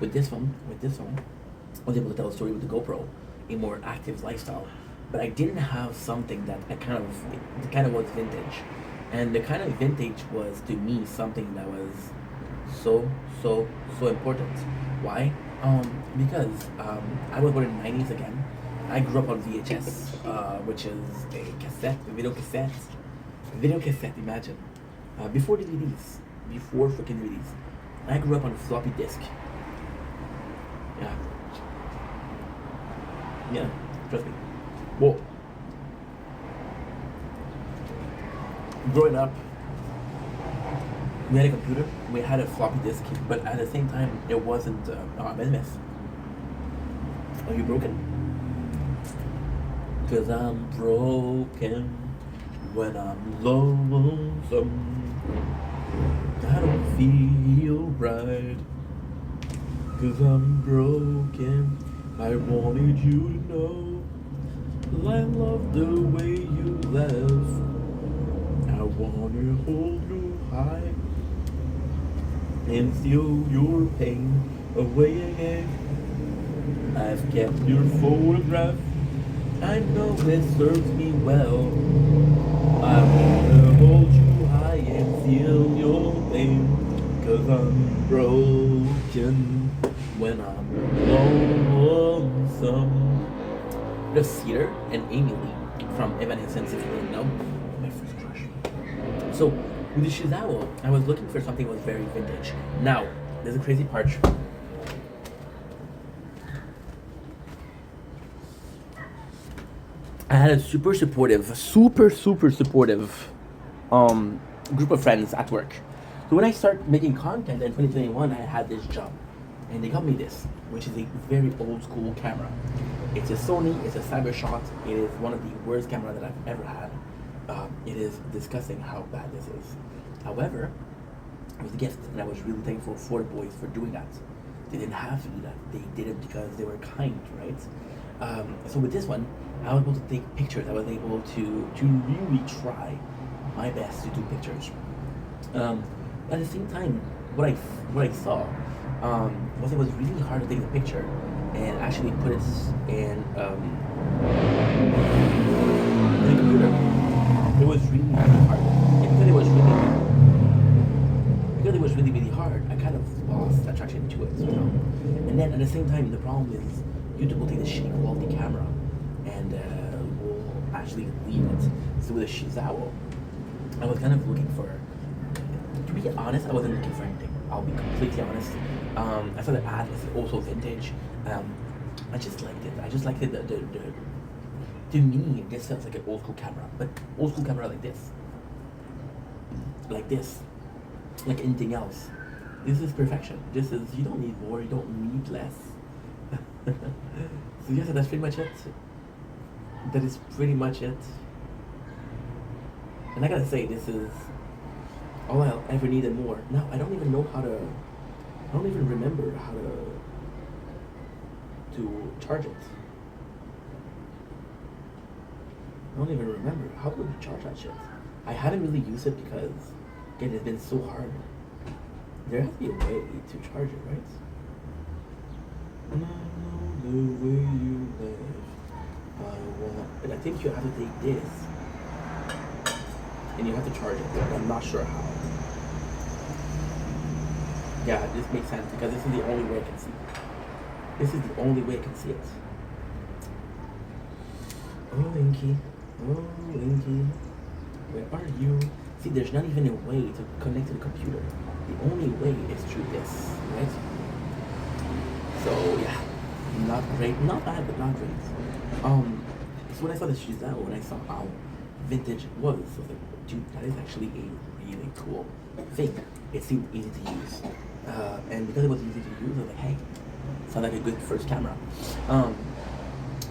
with this phone, I was able to tell a story with the GoPro, a more active lifestyle. But I didn't have something that the kind of was vintage, and the kind of vintage was to me something that was so important. Why? Because I was born in the 90s again. I grew up on VHS, which is a video cassette. Imagine, before DVDs, before freaking DVDs. I grew up on floppy disk. Yeah, trust me. Well, growing up, we had a computer, we had a floppy disk, but at the same time, it wasn't business. Are you broken? Cause I'm broken when I'm lonesome. I don't feel right. Cause I'm broken. I wanted you to know. I love the way you laugh. I wanna hold you high and steal your pain away again. I've kept your photograph. I know it serves me well. I wanna hold you high and feel your pain. Cause I'm broken when I'm lonesome. There's Cedar and Amy Lee from Evanescence, if you didn't know. My first crush. So, with the Shizawa, I was looking for something that was very vintage. Now, there's a crazy part. I had a super supportive group of friends at work. So when I started making content in 2021, I had this job. And they got me this, which is a very old school camera. It's a Sony, it's a Cybershot. It is one of the worst cameras that I've ever had. It is disgusting how bad this is. However, it was a gift, and I was really thankful for the boys for doing that. They didn't have to do that. They did it because they were kind, right? So with this one, I was able to take pictures. I was able to really try my best to do pictures. At the same time, what I saw was it was really hard to take the picture and actually put it in the computer. It was really hard. And because it was really hard, I kind of lost attraction to it, you know. And then at the same time, the problem is YouTube will take the shitty quality camera and will actually leave it. So with a Shizawa, I was kind of looking for. To be honest, I wasn't looking for anything. I'll be completely honest. I saw the ad was also vintage. I just liked it. I just liked it. To me, this felt like an old school camera, but old school camera like this, like anything else. This is perfection. This is, you don't need more. You don't need less. So yes, that's pretty much it. That is pretty much it. And I gotta say, this is all I ever needed more. Now I don't even know how to. I don't even remember how to charge it. I don't even remember how would you charge that shit. I haven't really used it because again, it's been so hard. There has to be a way to charge it, right? I know the way you live. And I think you have to take this and you have to charge it. I'm not sure how. Yeah, this makes sense because this is the only way I can see it. This is the only way I can see it. Oh, Inky. Oh, Inky, where are you? See, there's not even a way to connect to the computer. The only way is through this, right? So yeah, not great, not bad, but not great. So when I saw the Shizawa, when I saw how vintage it was, I was like, dude, that is actually a really cool thing. It seemed easy to use, and because it was easy to use, I was like, hey, sounds like a good first camera.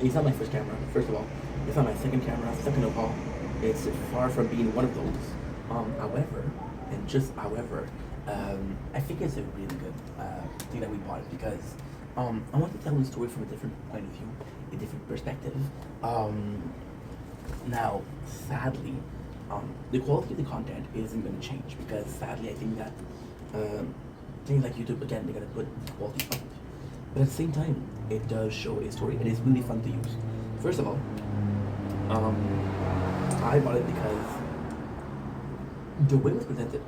It's not my first camera, first of all. It's not my second camera. Second of all, it's far from being one of those. However, and just however, I think it's a really good thing that we bought it because I want to tell the story from a different point of view, a different perspective. Now, sadly, the quality of the content isn't going to change because sadly, I think that things like YouTube again, they're going to put quality up. But at the same time, it does show a story. It is really fun to use. First of all, I bought it because the way it was presented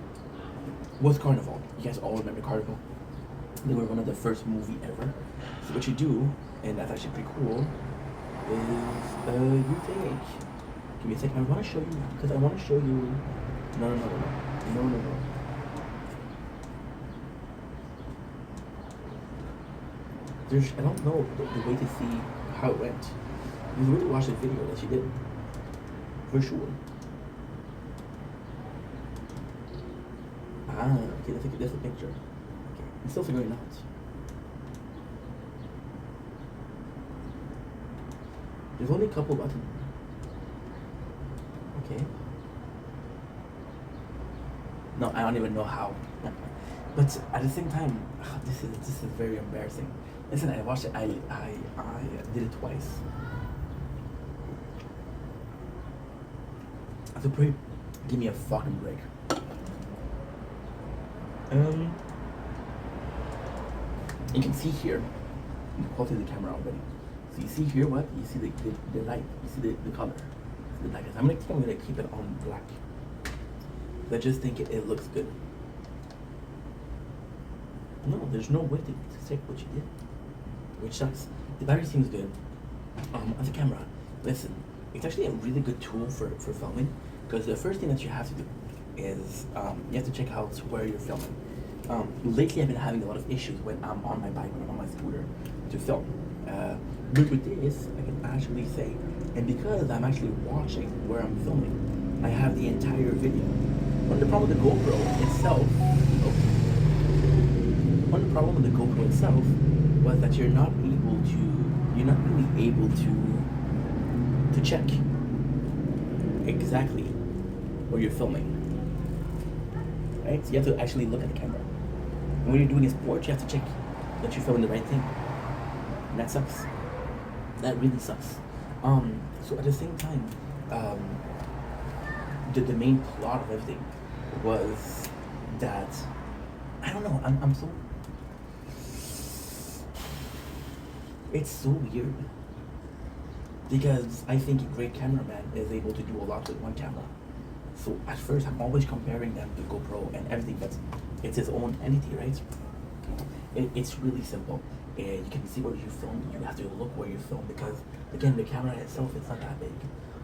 was Carnival. You guys all remember Carnival? They were one of the first movie ever. So what you do, and that's actually pretty cool, is you take. Give me a second. I want to show you because I want to show you. No. I don't know the way to see how it went. You really watch the video that she did. For sure. Okay, that's a picture. Okay. I'm still figuring it out. There's only a couple buttons. Okay. No, I don't even know how. But at the same time, this is very embarrassing. Listen, I watched it. I did it twice. So please give me a fucking break. You can see here the quality of the camera already. So you see here what? You see the light. You see the color. The light. I'm gonna keep it on black. I just think it looks good. No, there's no way to check what you did, which sucks. The battery seems good. On the camera, listen, it's actually a really good tool for filming because the first thing that you have to do is you have to check out where you're filming. Lately, I've been having a lot of issues when I'm on my bike, when I'm on my scooter to film. But with this, I can actually say, and because I'm actually watching where I'm filming, I have the entire video. One of the problem with the GoPro itself, one of the problem with the GoPro itself was that you're not really able to check exactly where you're filming. Right? So you have to actually look at the camera. And when you're doing a sport, you have to check that you're filming the right thing. And that sucks. That really sucks. So at the same time, the main plot of everything was that I don't know, I'm so it's so weird. Because I think a great cameraman is able to do a lot with one camera. So at first I'm always comparing them to GoPro and everything, but it's its own entity, right? It's really simple. You can see where you film. You have to look where you film because again the camera itself is not that big.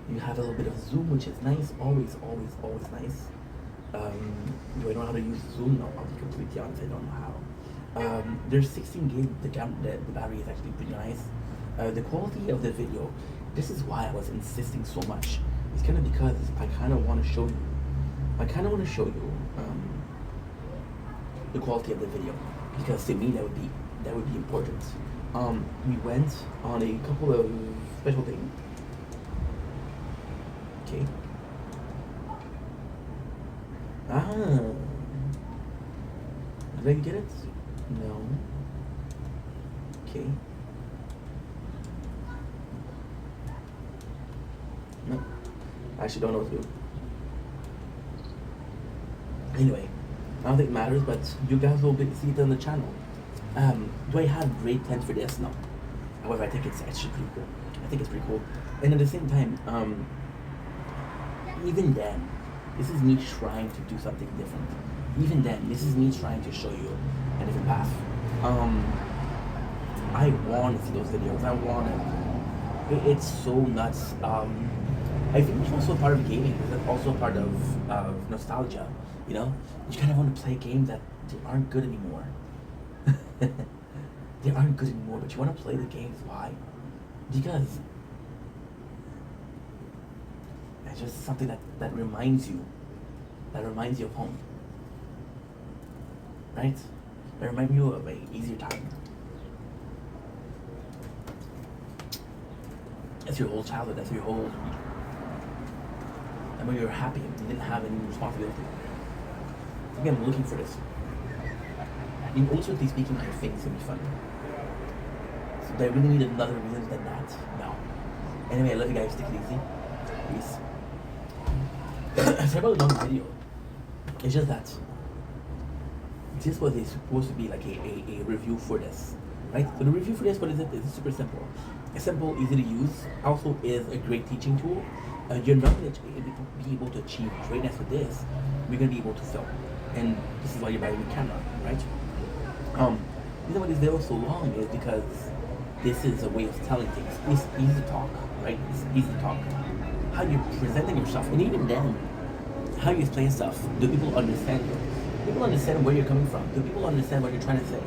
You have a little bit of zoom, which is nice, always nice. Do I know how to use zoom? No, I'll be completely honest, I don't know how. There's 16 gig, the battery is actually pretty nice. The quality of the video, this is why I was insisting so much. It's kind of because I kind of want to show you the quality of the video because to me that would be important. We went on a couple of special things. Okay. Did I get it? No. Okay. No. I actually don't know what to do. Anyway, I don't think it matters, but you guys will see it on the channel. Do I have great plans for this? No. However, I think it's actually pretty cool. I think it's pretty cool. And at the same time, even then, this is me trying to do something different. Even then, this is me trying to show you a different path. I want to see those videos. I want it. It's so nuts. I think it's also part of gaming. It's also part of nostalgia. You know, you kind of want to play games that they aren't good anymore. They aren't good anymore, but you want to play the games. Why? Because it's just something that reminds you, of home, right? That reminds you of a easier time. That's your whole childhood. That's your whole. And when you were happy, you didn't have any responsibility. Again, I'm looking for this. Ultimately speaking, I think it's gonna be fun. So do I really need another reason than that? No. Anyway, I love you guys. Take it easy. Peace. Sorry about the long video. It's just that this was supposed to be like a review for this, right? So the review for this, what is it? It's super simple. It's simple, easy to use. Also is a great teaching tool. You're not going to be able to achieve greatness with this. You're going to be able to film, and this is why you're buying a camera, right? The reason why this video is so long is because this is a way of telling things. It's easy to talk, right? It's easy to talk. How you're presenting yourself, and even then, how you explain stuff. Do people understand you? Do people understand where you're coming from? Do people understand what you're trying to say?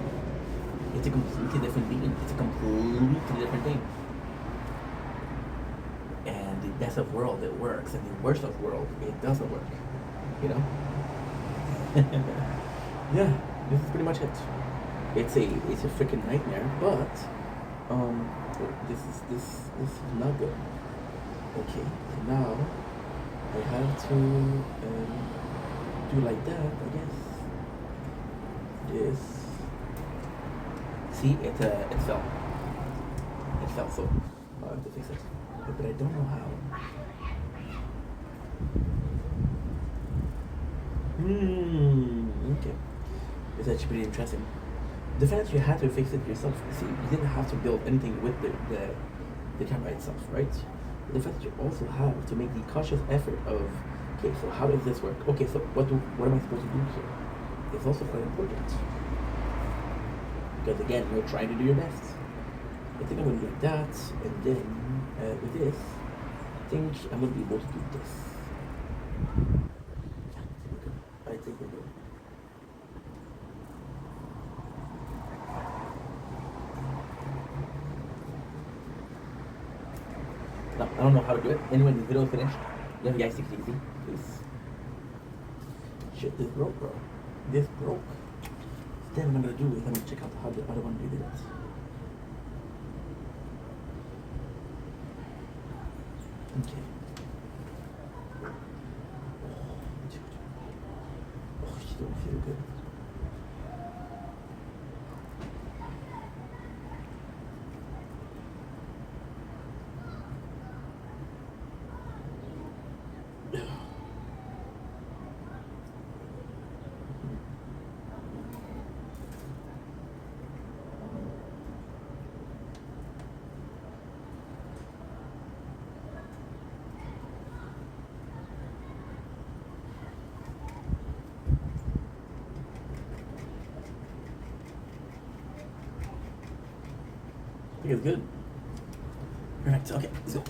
It's a completely different being. It's a completely different thing. And the best of world, it works, and the worst of world, it doesn't work. You know? Yeah, this is pretty much it. It's a freaking nightmare, but this is not good. Okay, so now I have to do like that, I guess. This. See, it fell. It fell, so I have to fix it. But I don't know how. Okay. It's actually pretty interesting. The fact that you had to fix it yourself, see, you didn't have to build anything with the camera itself, right? The fact that you also have to make the conscious effort of, okay, so how does this work? Okay, so what am I supposed to do here? It's also quite important. Because again, you're trying to do your best. I think I'm going to do like that, and then with this, I think I'm going to be able to do this. I think we're good. No, I don't know how to do it. Anyway, the video is finished. Let me guys take it easy, please. Shit, this broke, bro. This broke. Then what I'm gonna do is I'm gonna check out how the other one did it. Okay. Oh, she don't feel good. I think it's good. Alright, okay, let's go.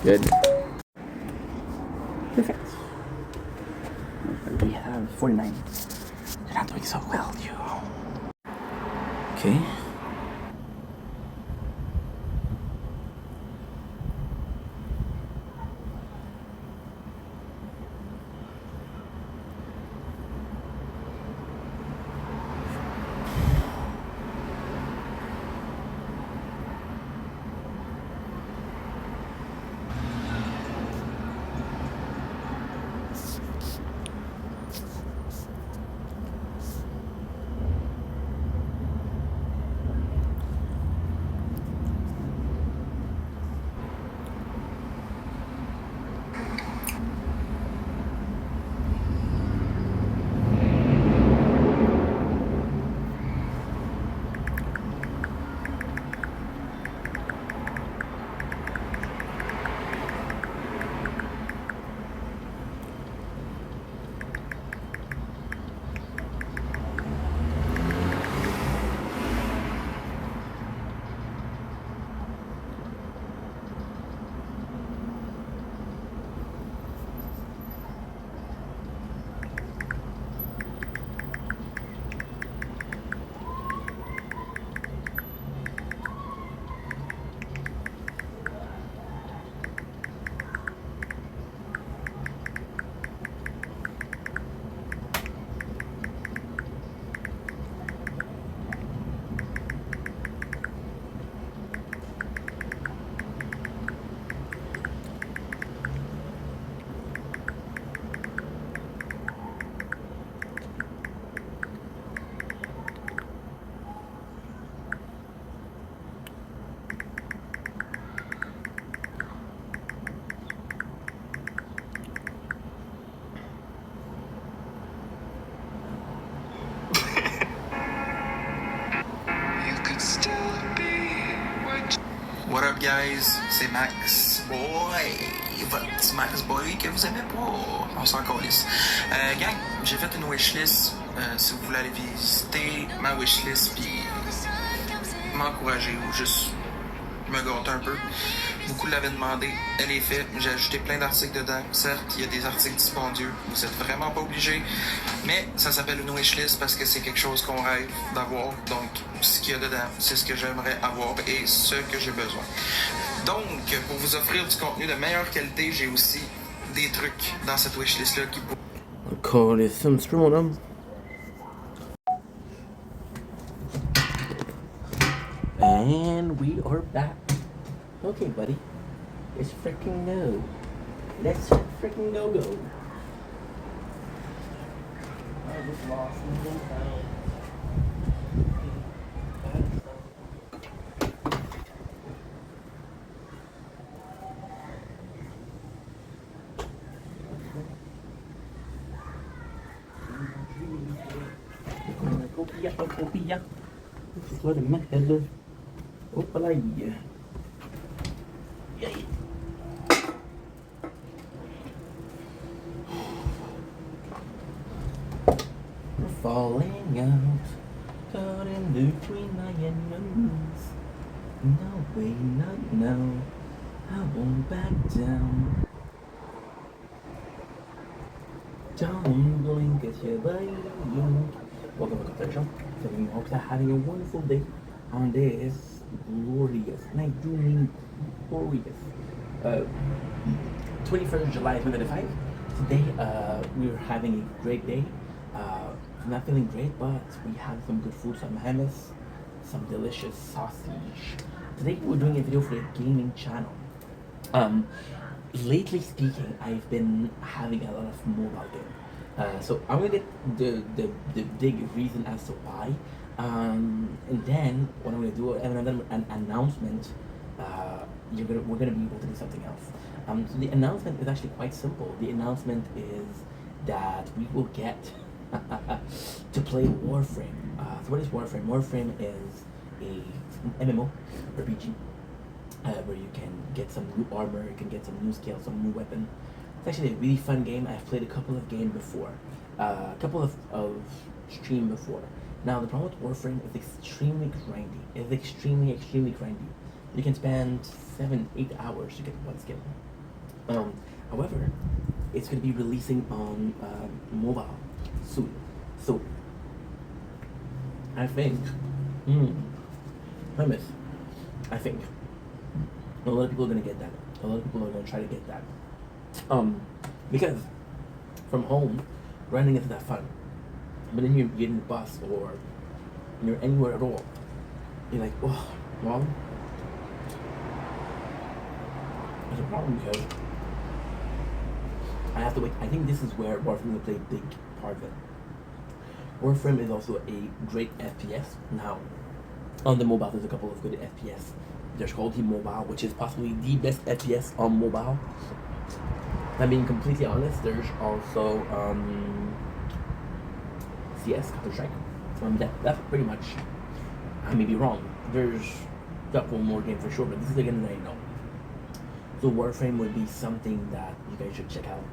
Good. Perfect. We have 49. You're not doing so well, you. Okay. What up, guys? C'est Max Boy, votre petit Max Boy que vous aimez pas. On s'en calisse. Gang, j'ai fait une wishlist. Si vous voulez aller visiter ma wishlist puis m'encourager ou juste me gâter un peu. Beaucoup l'avaient demandé, elle est faite. J'ai ajouté plein d'articles dedans. Certes, il y a des articles dispendieux. Vous êtes vraiment pas obligés. Mais ça s'appelle une wishlist parce que c'est quelque chose qu'on rêve d'avoir. Donc, ce qu'il y a dedans, c'est ce que j'aimerais avoir et ce que j'ai besoin. Donc, pour vous offrir du contenu de meilleure qualité, j'ai aussi des trucs dans cette wishlist-là qui Call it some stream. And we are back. Okay, buddy. Let's freaking go. Let's freaking go. I just lost copia. This is what my head. Opala. Yay. We're falling out, caught in between my enemies. No way, not now. I won't back down. Don't blink at your bayou. Welcome to the show. So we hope you're having a wonderful day on this glorious night, doing glorious 21st of July 2025. Today we're having a great day. I'm not feeling great, but we have some good food, some hummus, some delicious sausage. Today we're doing a video for the gaming channel. Lately speaking, I've been having a lot of mobile game. So I'm gonna get the big reason as to why, and then what I'm gonna do, an announcement. We're gonna be able to do something else. So the announcement is actually quite simple. The announcement is that we will get to play Warframe. So what is Warframe? Warframe is a MMO RPG. Where you can get some new armor, you can get some new skills, some new weapon. It's actually a really fun game. I've played a couple of games before, a couple of stream before. Now the problem with Warframe is extremely grindy. It's extremely grindy. You can spend 7-8 hours to get one skill. However, it's going to be releasing on mobile soon. So I think, premise, I think a lot of people are going to get that. A lot of people are going to try to get that. Because from home, running isn't that fun. But then you're getting the bus or you're anywhere at all. You're like, oh, well, there's a problem because I have to wait. I think this is where Warframe will play a big part of it. Warframe is also a great FPS. Now, on the mobile, there's a couple of good FPS. There's Call of Duty Mobile, which is possibly the best FPS on mobile. I'm being completely honest. There's also CS, Counter-Strike. That's pretty much. I may be wrong. There's a couple more games for sure, but this is the game that I know. So Warframe would be something that you guys should check out.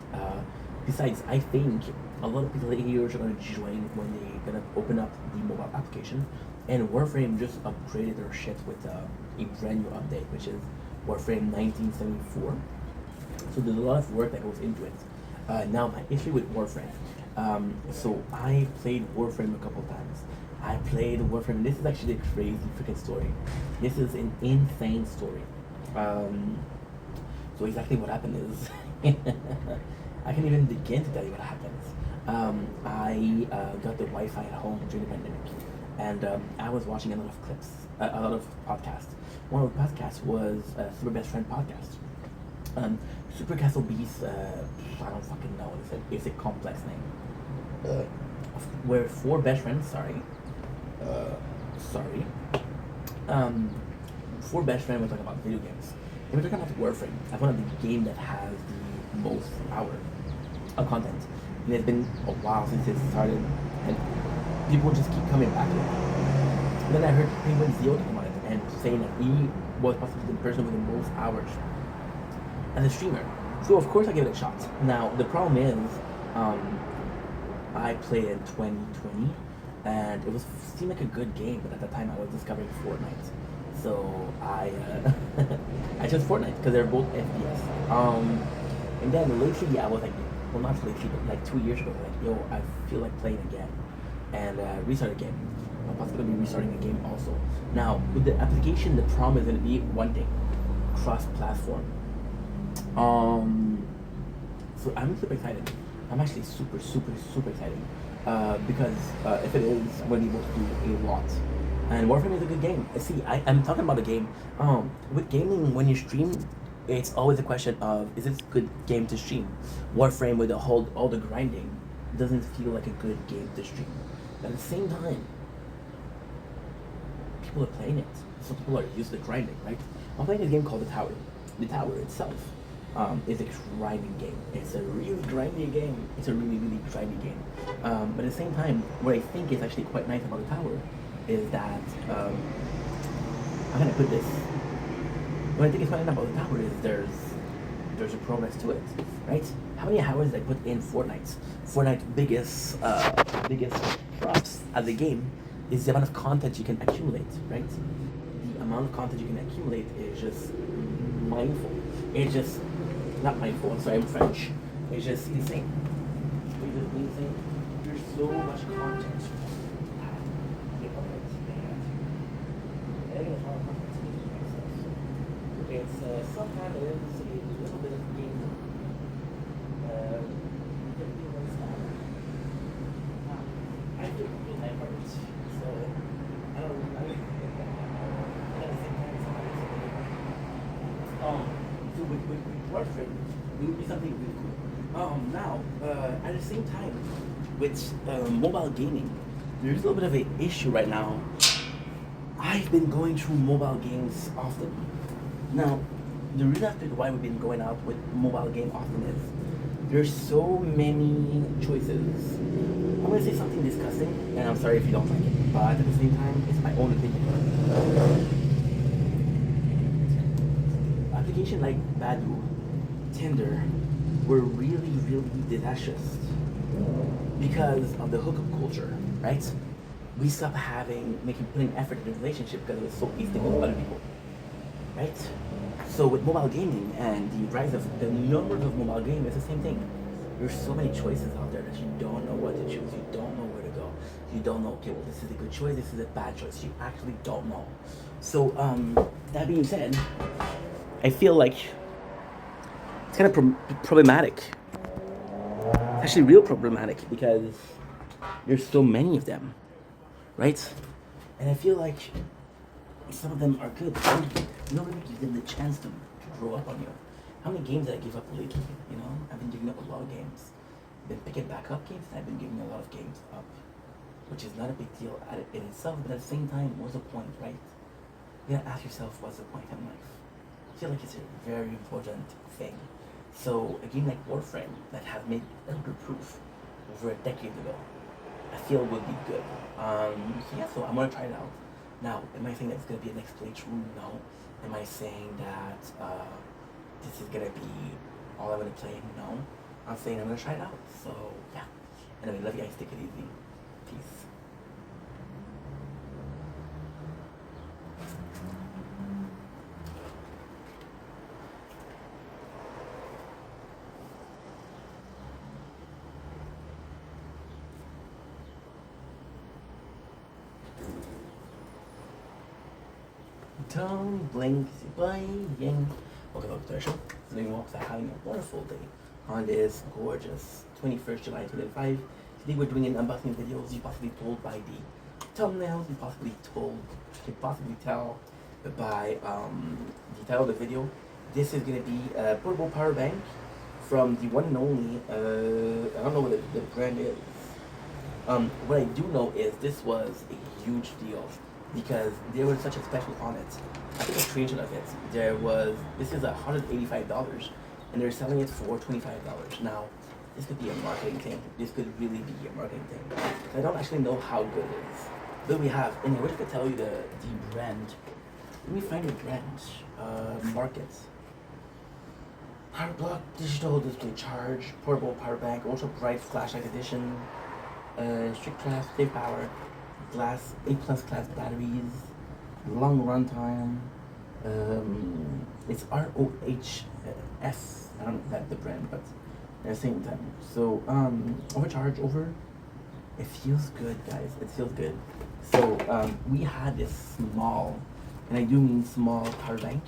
Besides, I think a lot of people here are going to join when they're going to open up the mobile application. And Warframe just upgraded their shit with a brand new update, which is Warframe 1974. So there's a lot of work that goes into it. Now, my issue with Warframe. So I played Warframe a couple times. I played Warframe. This is actually a crazy freaking story. This is an insane story. So exactly what happened is, I can't even begin to tell you what happens. I got the Wi-Fi at home during the pandemic, and I was watching a lot of clips, a lot of podcasts. One of the podcasts was Super Best Friend podcast. Super Castle Beast, I don't fucking know. It's a complex name. We're four best friends. Four best friends. We're talking about video games. And we're talking about Warframe. That's one of the games that has the most hour of content. And it's been a while since it started, and people just keep coming back to it. And then I heard Penguin Zero talking about it and saying that he was possibly the person with the most hours as a streamer. So of course I give it a shot. Now the problem is, I played in 2020, and it seemed like a good game, but at the time I was discovering Fortnite. So I I chose Fortnite because they're both FPS. And then lately I was like, well, not lately, but like 2 years ago, like, yo, I feel like playing again, and restart a game. I'm possibly gonna be restarting a game also. Now with the application, the problem is gonna be one thing: cross-platform. So I'm super excited. I'm actually super excited because if it is, we'll be able to do a lot. And Warframe is a good game. See, I'm talking about a game. With gaming, when you stream, it's always a question of, is this a good game to stream? Warframe, with all the grinding, doesn't feel like a good game to stream. But at the same time, people are playing it. Some people are used to grinding, right? I'm playing this game called The Tower. The Tower itself is a grinding game. It's a really grindy game. It's a really grindy game. But at the same time, what I think is actually quite nice about The Tower is that, I'm gonna put this, what I think is quite nice about The Tower is there's a progress to it, right? How many hours did I put in Fortnite? Fortnite's biggest props at the game is the amount of content you can accumulate, right? The amount of content you can accumulate is just mindful. It's just, not mindful, I'm sorry, I'm French. It's just insane. It's just insane. There's so much content. It's sometimes it is a little bit of game. I feel my heart, so I don't know. So with Warframe, it would be something really cool. Now, at the same time, with mobile gaming, there's a little bit of an issue right now. I've been going through mobile games often. Now, the reason why we've been going out with mobile game often is there's so many choices. I'm gonna say something disgusting, and I'm sorry if you don't like it, but at the same time, it's my own opinion. Applications like Badoo, Tinder, were really disastrous because of the hookup culture, right? We stopped putting effort in the relationship because it was so easy to go with other people, right? So with mobile gaming and the rise of the numbers of mobile games, it's the same thing. There's so many choices out there that you don't know what to choose. You don't know where to go. You don't know, okay, well, this is a good choice, this is a bad choice. You actually don't know. So, that being said, I feel like it's kind of problematic. It's actually real problematic because there's so many of them, right? And I feel like some of them are good. Nobody gives them the chance to grow up on you. How many games did I give up lately? You know, I've been giving up a lot of games. I've been picking back up games, and I've been giving a lot of games up, which is not a big deal in itself. But at the same time, what's the point, right? You gotta ask yourself, what's the point in life? I feel like it's a very important thing. So a game like Warframe that has made Elder Proof over a decade ago, I feel would be good. So yeah, so I'm gonna try it out. Now, am I saying that it's gonna be a next playthrough? No. Am I saying that this is gonna be all I'm gonna play? No. I'm saying I'm gonna try it out. So yeah. Anyway, love you guys. Take it easy. Peace. Don't blink, buying. Welcome back to our show. Living Walks are having a wonderful day on this gorgeous 21st July 2025. Today we're doing an unboxing video, as you possibly told by the thumbnails, you can possibly tell by the title of the video. This is going to be a portable power bank from the one and only, I don't know what the brand is. What I do know is this was a huge deal because there was such a special on it. I took a screenshot of it. This is $185 and they're selling it for $25. Now, this could be a marketing thing. This could really be a marketing thing. I don't actually know how good it is. But we have, and I wish I could tell you the brand. Let me find the brand. Markets. Power block, digital display charge, portable power bank, ultra bright flashlight edition, strict class, safe power, glass, A+ class batteries, long runtime. It's ROHS. I don't know that's the brand, but at the same time. So overcharge over. It feels good, guys. It feels good. So we had this small, and I do mean small power bank,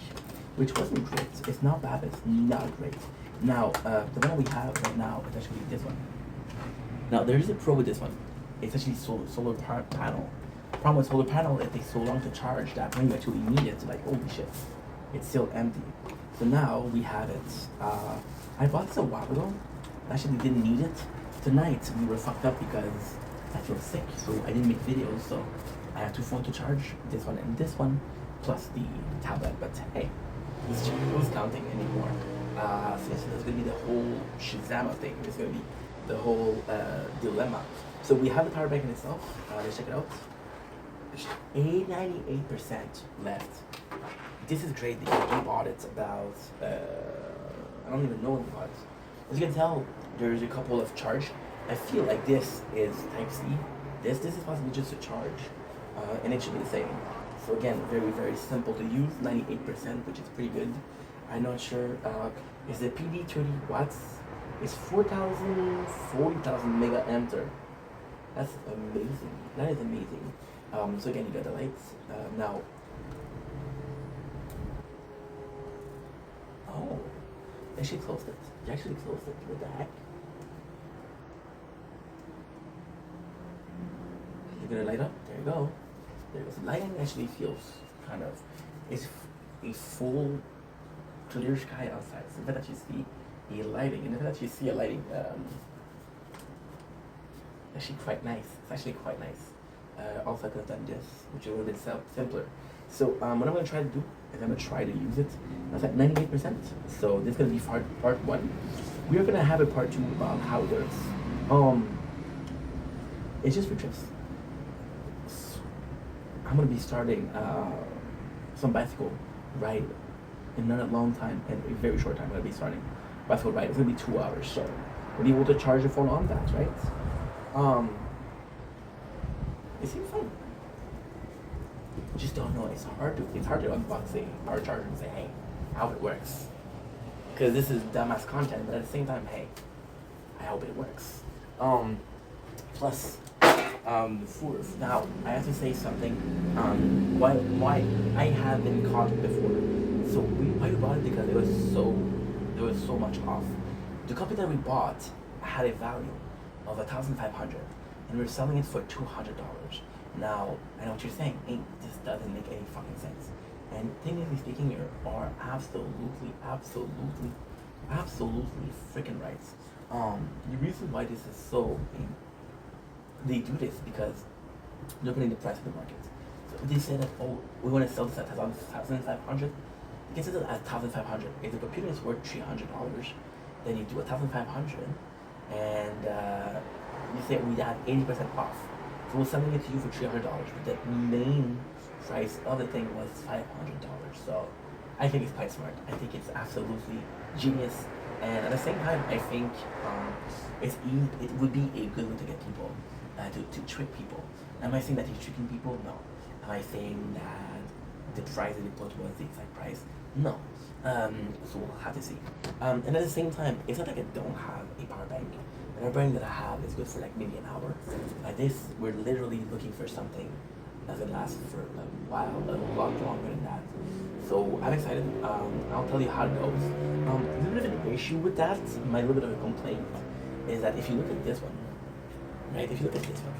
which wasn't great. It's not bad, but it's not great. Now the one we have right now is actually this one. Now there's a pro with this one. It's actually solar panel. Problem with solar panel, it takes so long to charge that when you actually need it, like holy shit, it's still empty. So now we have it. I bought this a while ago. Actually didn't need it. Tonight we were fucked up because I feel sick, so I didn't make videos. So I have two phones to charge, this one and this one, plus the tablet. But hey, who's counting anymore? So yes, there's gonna be the whole Shazam thing. There's gonna be the whole dilemma. So we have the power bank in itself. Let's check it out. 98% left. This is great because we bought it about I don't even know when we bought it. As you can tell, there's a couple of charge. I feel like this is Type C. This is possibly just a charge, and it should be the same. So again, very very simple to use. 98%, which is pretty good. I'm not sure. Is the PD 30 watts? It's 40,000 mega-ampere. That's amazing. That is amazing. So again, you got the lights. Now, oh, they actually closed it. They actually closed it. What the heck? Is it gonna light up? There you go. There you go. So lighting actually feels kind of, it's a full clear sky outside. So the fact that you see a lighting, and the fact that you see a lighting, actually quite nice. It's actually quite nice. Also I could have done this, which would have been simpler. So what I'm going to try to do is I'm going to try to use it. That's at 98%. So this is going to be part one. We are going to have a part two about how it works. It's just for trips. I'm going to be starting some bicycle ride in not a long time, in a very short time. I'm going to be starting bicycle ride. It's going to be 2 hours. So we'll be able to charge your phone on that, right? It seems fun. Just don't know. It's hard to unbox a power charger and say, hey, I hope it works. Because this is dumbass content, but at the same time, hey, I hope it works. Plus, fourth, now, I have to say something, why I have been caught before. So, why we bought it? Because there was so much off. The copy that we bought had a value of 1,500, and we're selling it for $200. Now, I know what you're saying, hey, this doesn't make any fucking sense. And technically speaking, you are absolutely freaking right. The reason why this is so, they do this because they're putting the price in the market. So if they say that, oh, we want to sell this at 1,500, you can sell it at 1,500. If the computer is worth $300, then you do 1,500, and you say we have 80% off. So we're selling it to you for $300, but the main price of the thing was $500. So I think it's quite smart. I think it's absolutely genius, and at the same time, I think it would be a good way to get people, to trick people. Am I saying that he's tricking people? No. Am I saying that the price that he put was the exact price? No. So we'll have to see. And at the same time, it's not like I don't have a power bank. The power bank that I have is good for like maybe an hour. Like this, we're literally looking for something that will last for a while, a lot longer than that. So I'm excited. I'll tell you how it goes. A little bit of an issue with that, my little bit of a complaint, is that if you look at this one, right? If you look at this one,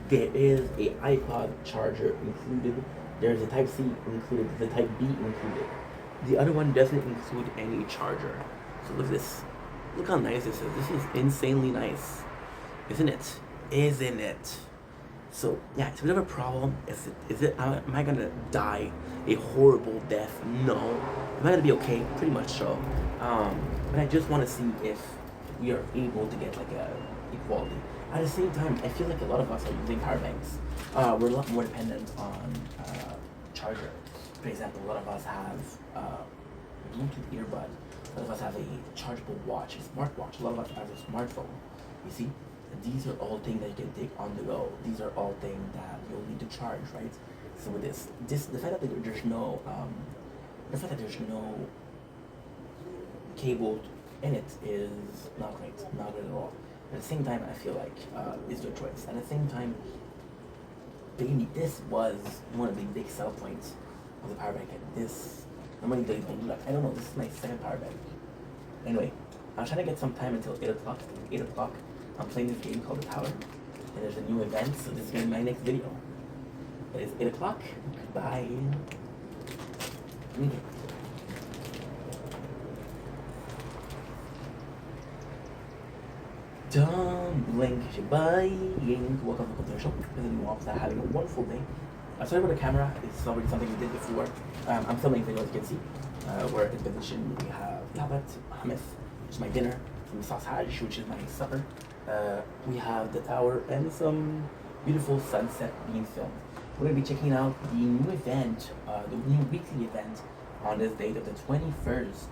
there is a iPod charger included. There's a Type C included. There's a Type B included. The other one doesn't include any charger. So look at this. Look how nice this is. This is insanely nice, isn't it? Isn't it? So yeah, it's a bit of a problem. Am I gonna die a horrible death? No. Am I gonna be okay? Pretty much so. But I just want to see if we are able to get like a equality. At the same time, I feel like a lot of us are using power banks. We're a lot more dependent on charger. For example, a lot of us have Bluetooth earbud. A lot of us have a chargeable watch, a smartwatch. A lot of us have a smartphone. You see? These are all things that you can take on the go. These are all things that you'll need to charge, right? So with the fact that there's no cable in it is not great, not good at all. At the same time, I feel like it's your choice. At the same time, baby, this was one of the big sell points of the power bank. This, normally they don't do that. I don't know. This is my second power bank. Anyway, I'm trying to get some time until 8 o'clock. 8 o'clock. I'm playing this game called The Tower, and there's a new event, so this is going to be my next video. It is 8 o'clock. Goodbye. Don't blink, bye. Welcome to the show. This is Walks are having a wonderful day. Sorry about the camera, it's already something we did before. I'm filming video, as you can see. We're in position, we have labat, hummus, which is my dinner, some sausage, which is my supper. We have the tower and some beautiful sunset being filmed. We're going to be checking out the new event, the new weekly event on this date of the 21st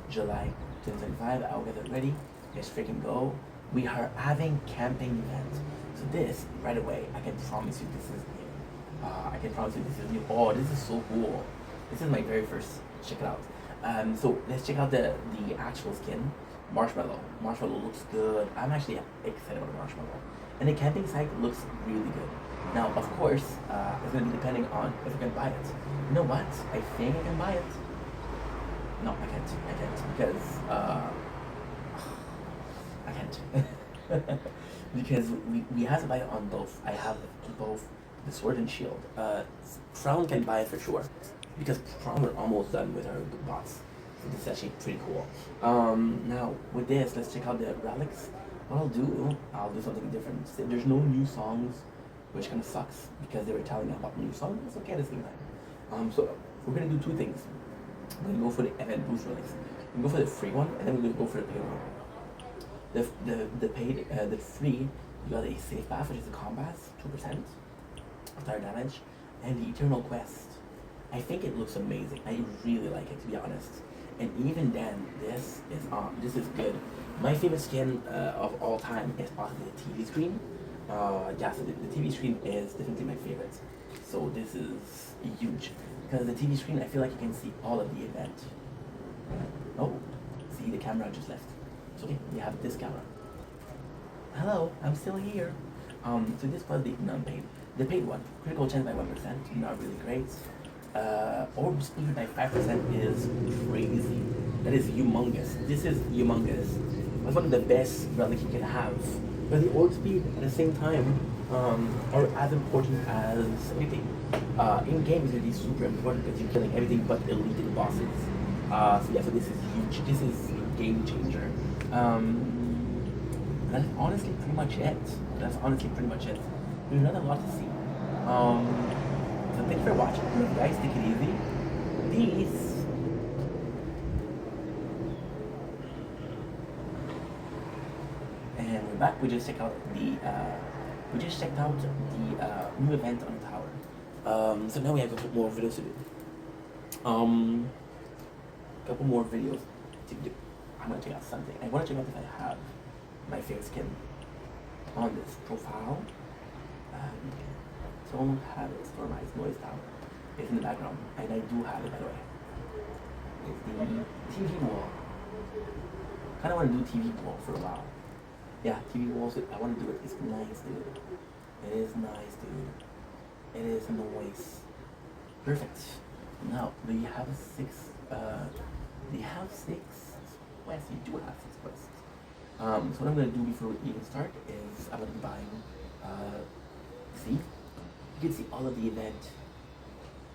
July 2025. I'll get it ready. Let's freaking go. We are having camping event. So this, right away, I can promise you this is new. I can promise you this is new. Oh, this is so cool. This is my very first. Check it out. So let's check out the actual skin. Marshmallow. Marshmallow looks good. I'm actually excited about the marshmallow. And the camping site looks really good. Now, of course, it's going to be depending on if I can buy it. You know what? I think I can buy it. No, I can't. Because, I can't. Because we have to buy it on both. I have both the sword and shield. Crown can buy it for sure. Because Crown we're almost done with our bots. So this is actually pretty cool. Now, with this, let's check out the relics. What I'll do something different. There's no new songs, which kind of sucks because they were telling me about new songs. It's okay at the same time. So we're gonna do two things. We're gonna go for the event boost relics. We're gonna go for the free one, and then we're gonna go for the paid one. The free, you got a safe path, which is the combat, 2% of fire damage, and the eternal quest. I think it looks amazing. I really like it, to be honest. And even then, this is good. My favorite skin of all time is possibly the TV screen. Yeah, so the TV screen is definitely my favorite. So this is huge because the TV screen, I feel like you can see all of the event. Oh, see, the camera just left. It's okay, we have this camera. Hello, I'm still here. So this was the non-paid. The paid one, critical chance by 1%, not really great. Orb speed by 5% is crazy. That is humongous. This is humongous. That's one of the best relic you can have. But the orb speed at the same time are as important as anything. In game is really super important because you're killing everything but elite bosses. So yeah, so this is huge. This is a game changer. That's honestly pretty much it. That's honestly pretty much it. There's not a lot to see. So thanks for watching. Guys, take it easy. Peace. And we're back. We just checked out the new event on the tower. So now we have a couple more videos to do. Couple more videos to do. I'm gonna check out something. I wanna check out if I have my favorite skin on this profile. Don't have it. Stormized Noise Tower. It's in the background, and I do have it by the way. It's the TV wall. Kind of want to do TV wall for a while. Yeah, TV walls. I want to do it. It's nice, dude. It is nice, dude. It is nice. Perfect. Now, do you have 6? Do you have 6 quests? You do have 6 quests. So what I'm gonna do before we even start is I'm gonna be buying. See. You can see all of the event.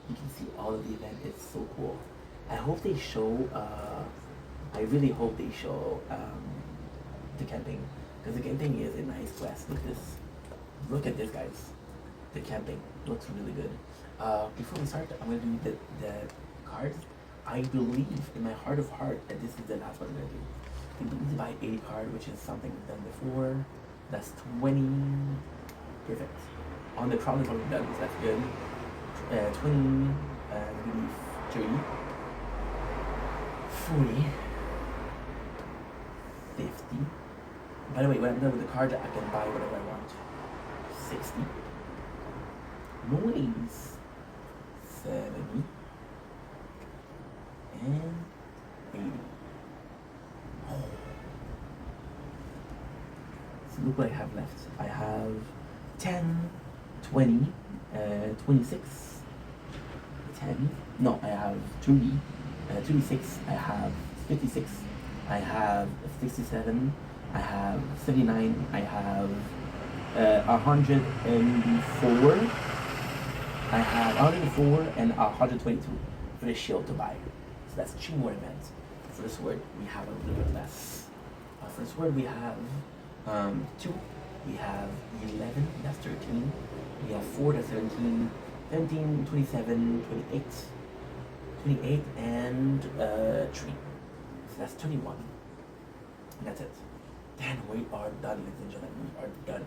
You can see all of the event. It's so cool. I hope they show, I really hope they show the camping. Because the camping is a nice quest. Look at this, guys. The camping looks really good. Before we start, I'm going to do the cards. I believe in my heart of heart that this is the last one I'm going to do. You need to buy 80 card, which is something we've done before. That's 20. Perfect. On the crown is already done, so that's good. 20, maybe 30, 40, 50. By the way, when I'm done with the card, I can buy whatever I want. 60. Noise. 70. And 80. Oh. So look what I have left. I have 10, 20, 26, 10, no, I have 30, 26, I have 56, I have 67, I have 79, I have 104, I have 104 and 122 for the shield to buy. So that's 2 more events. For the sword, we have a little bit less. For the sword, we have 2. We have 11, that's 13. We have 4, that's 17, 17, 27, 28, 28, and 3. So that's 21. And that's it. Then we are done, ladies and gentlemen. We are done.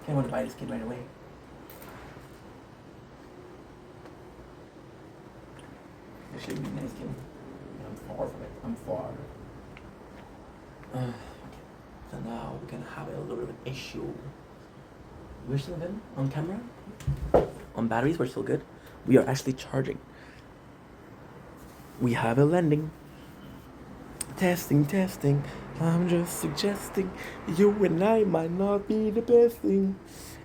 Okay, I want to buy this kid right away. It should be nice game. I'm far from it. I'm far. Okay. So now we're gonna have a little bit of an issue. We're still good on camera. On batteries, we're still good. We are actually charging. We have a landing. Testing, testing. I'm just suggesting you and I might not be the best thing.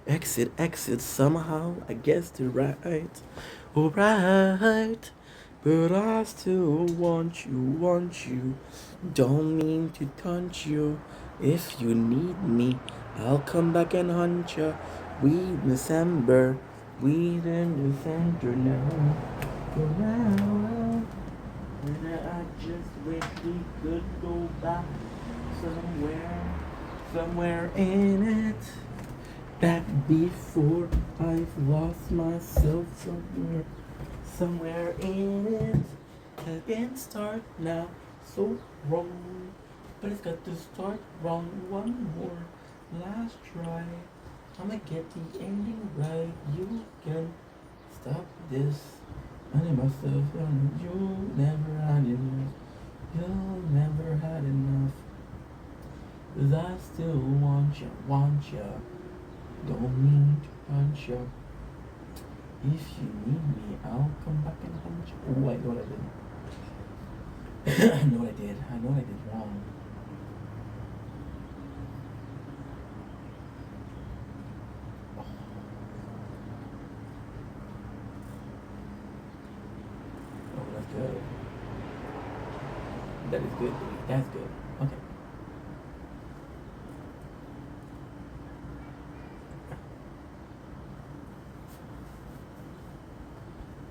Exit, exit. Somehow I guessed it right. Alright. But I still want you. Don't mean to taunt you. If you need me, I'll come back and hunt you. We December, we in the center now. For now, and I just wish we could go back somewhere in it. Back before I've lost myself somewhere in it. Again, start now, so wrong, but it's got to start wrong. One more last try. I'ma get the ending right. You can stop this. I need myself and you never. You'll never had enough. 'Cause I still want ya, want ya. Don't need to punch ya. If you need me, I'll come back and hunt you. Oh, I know what I did. I know what I did. I know what I did wrong. Oh, that's good. That is good. That's good. Okay.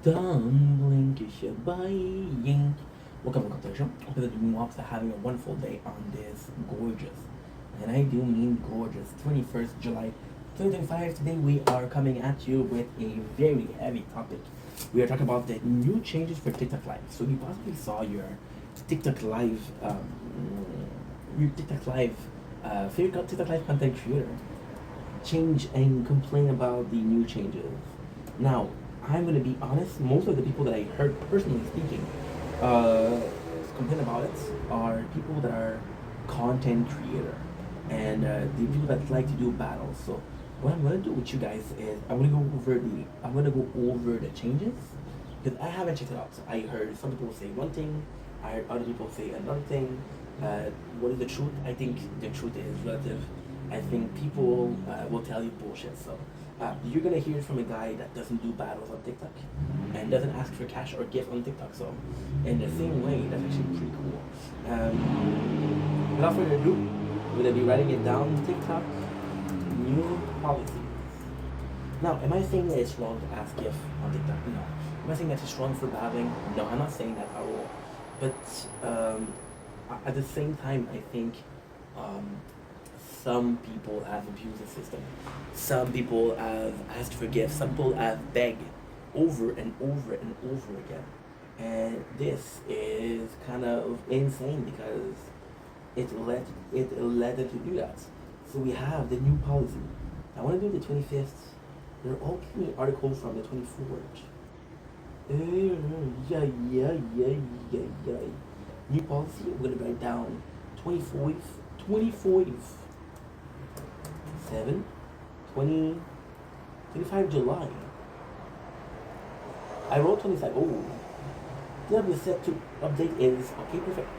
Don't blink if you're buying. Welcome to the show. Hope that you are having a wonderful day on this gorgeous, and I do mean gorgeous, 21st July 2025. Today we are coming at you with a very heavy topic. We are talking about the new changes for TikTok Live. So you possibly saw your TikTok Live, favorite TikTok Live content creator change and complain about the new changes. Now, I'm gonna be honest. Most of the people that I heard personally speaking uh, complain about it are people that are content creator and the people that like to do battles. So what I'm gonna do with you guys is I'm gonna go over the changes because I haven't checked it out. So I heard some people say one thing, I heard other people say another thing. What is the truth? I think the truth is relative. I think people will tell you bullshit. So you're gonna hear it from a guy that doesn't do battles on TikTok and doesn't ask for cash or gift on TikTok. So in the same way, that's actually pretty cool. Without further ado, we're gonna be writing it down. TikTok new policies. Now, am I saying that it's wrong to ask gift on TikTok? No. Am I saying that it's wrong for battling? No, I'm not saying that at all. But at the same time, I think some people have abused the system. Some people have asked for gifts. Some people have begged over and over and over again. And this is kind of insane because it led them to do that. So we have the new policy. I want to do the 25th. They're all giving me articles from the 24th. Yeah. New policy, we're gonna write down 24th, 7, 20, 25 July. I wrote 25. Oh, then we set to update is okay. Perfect.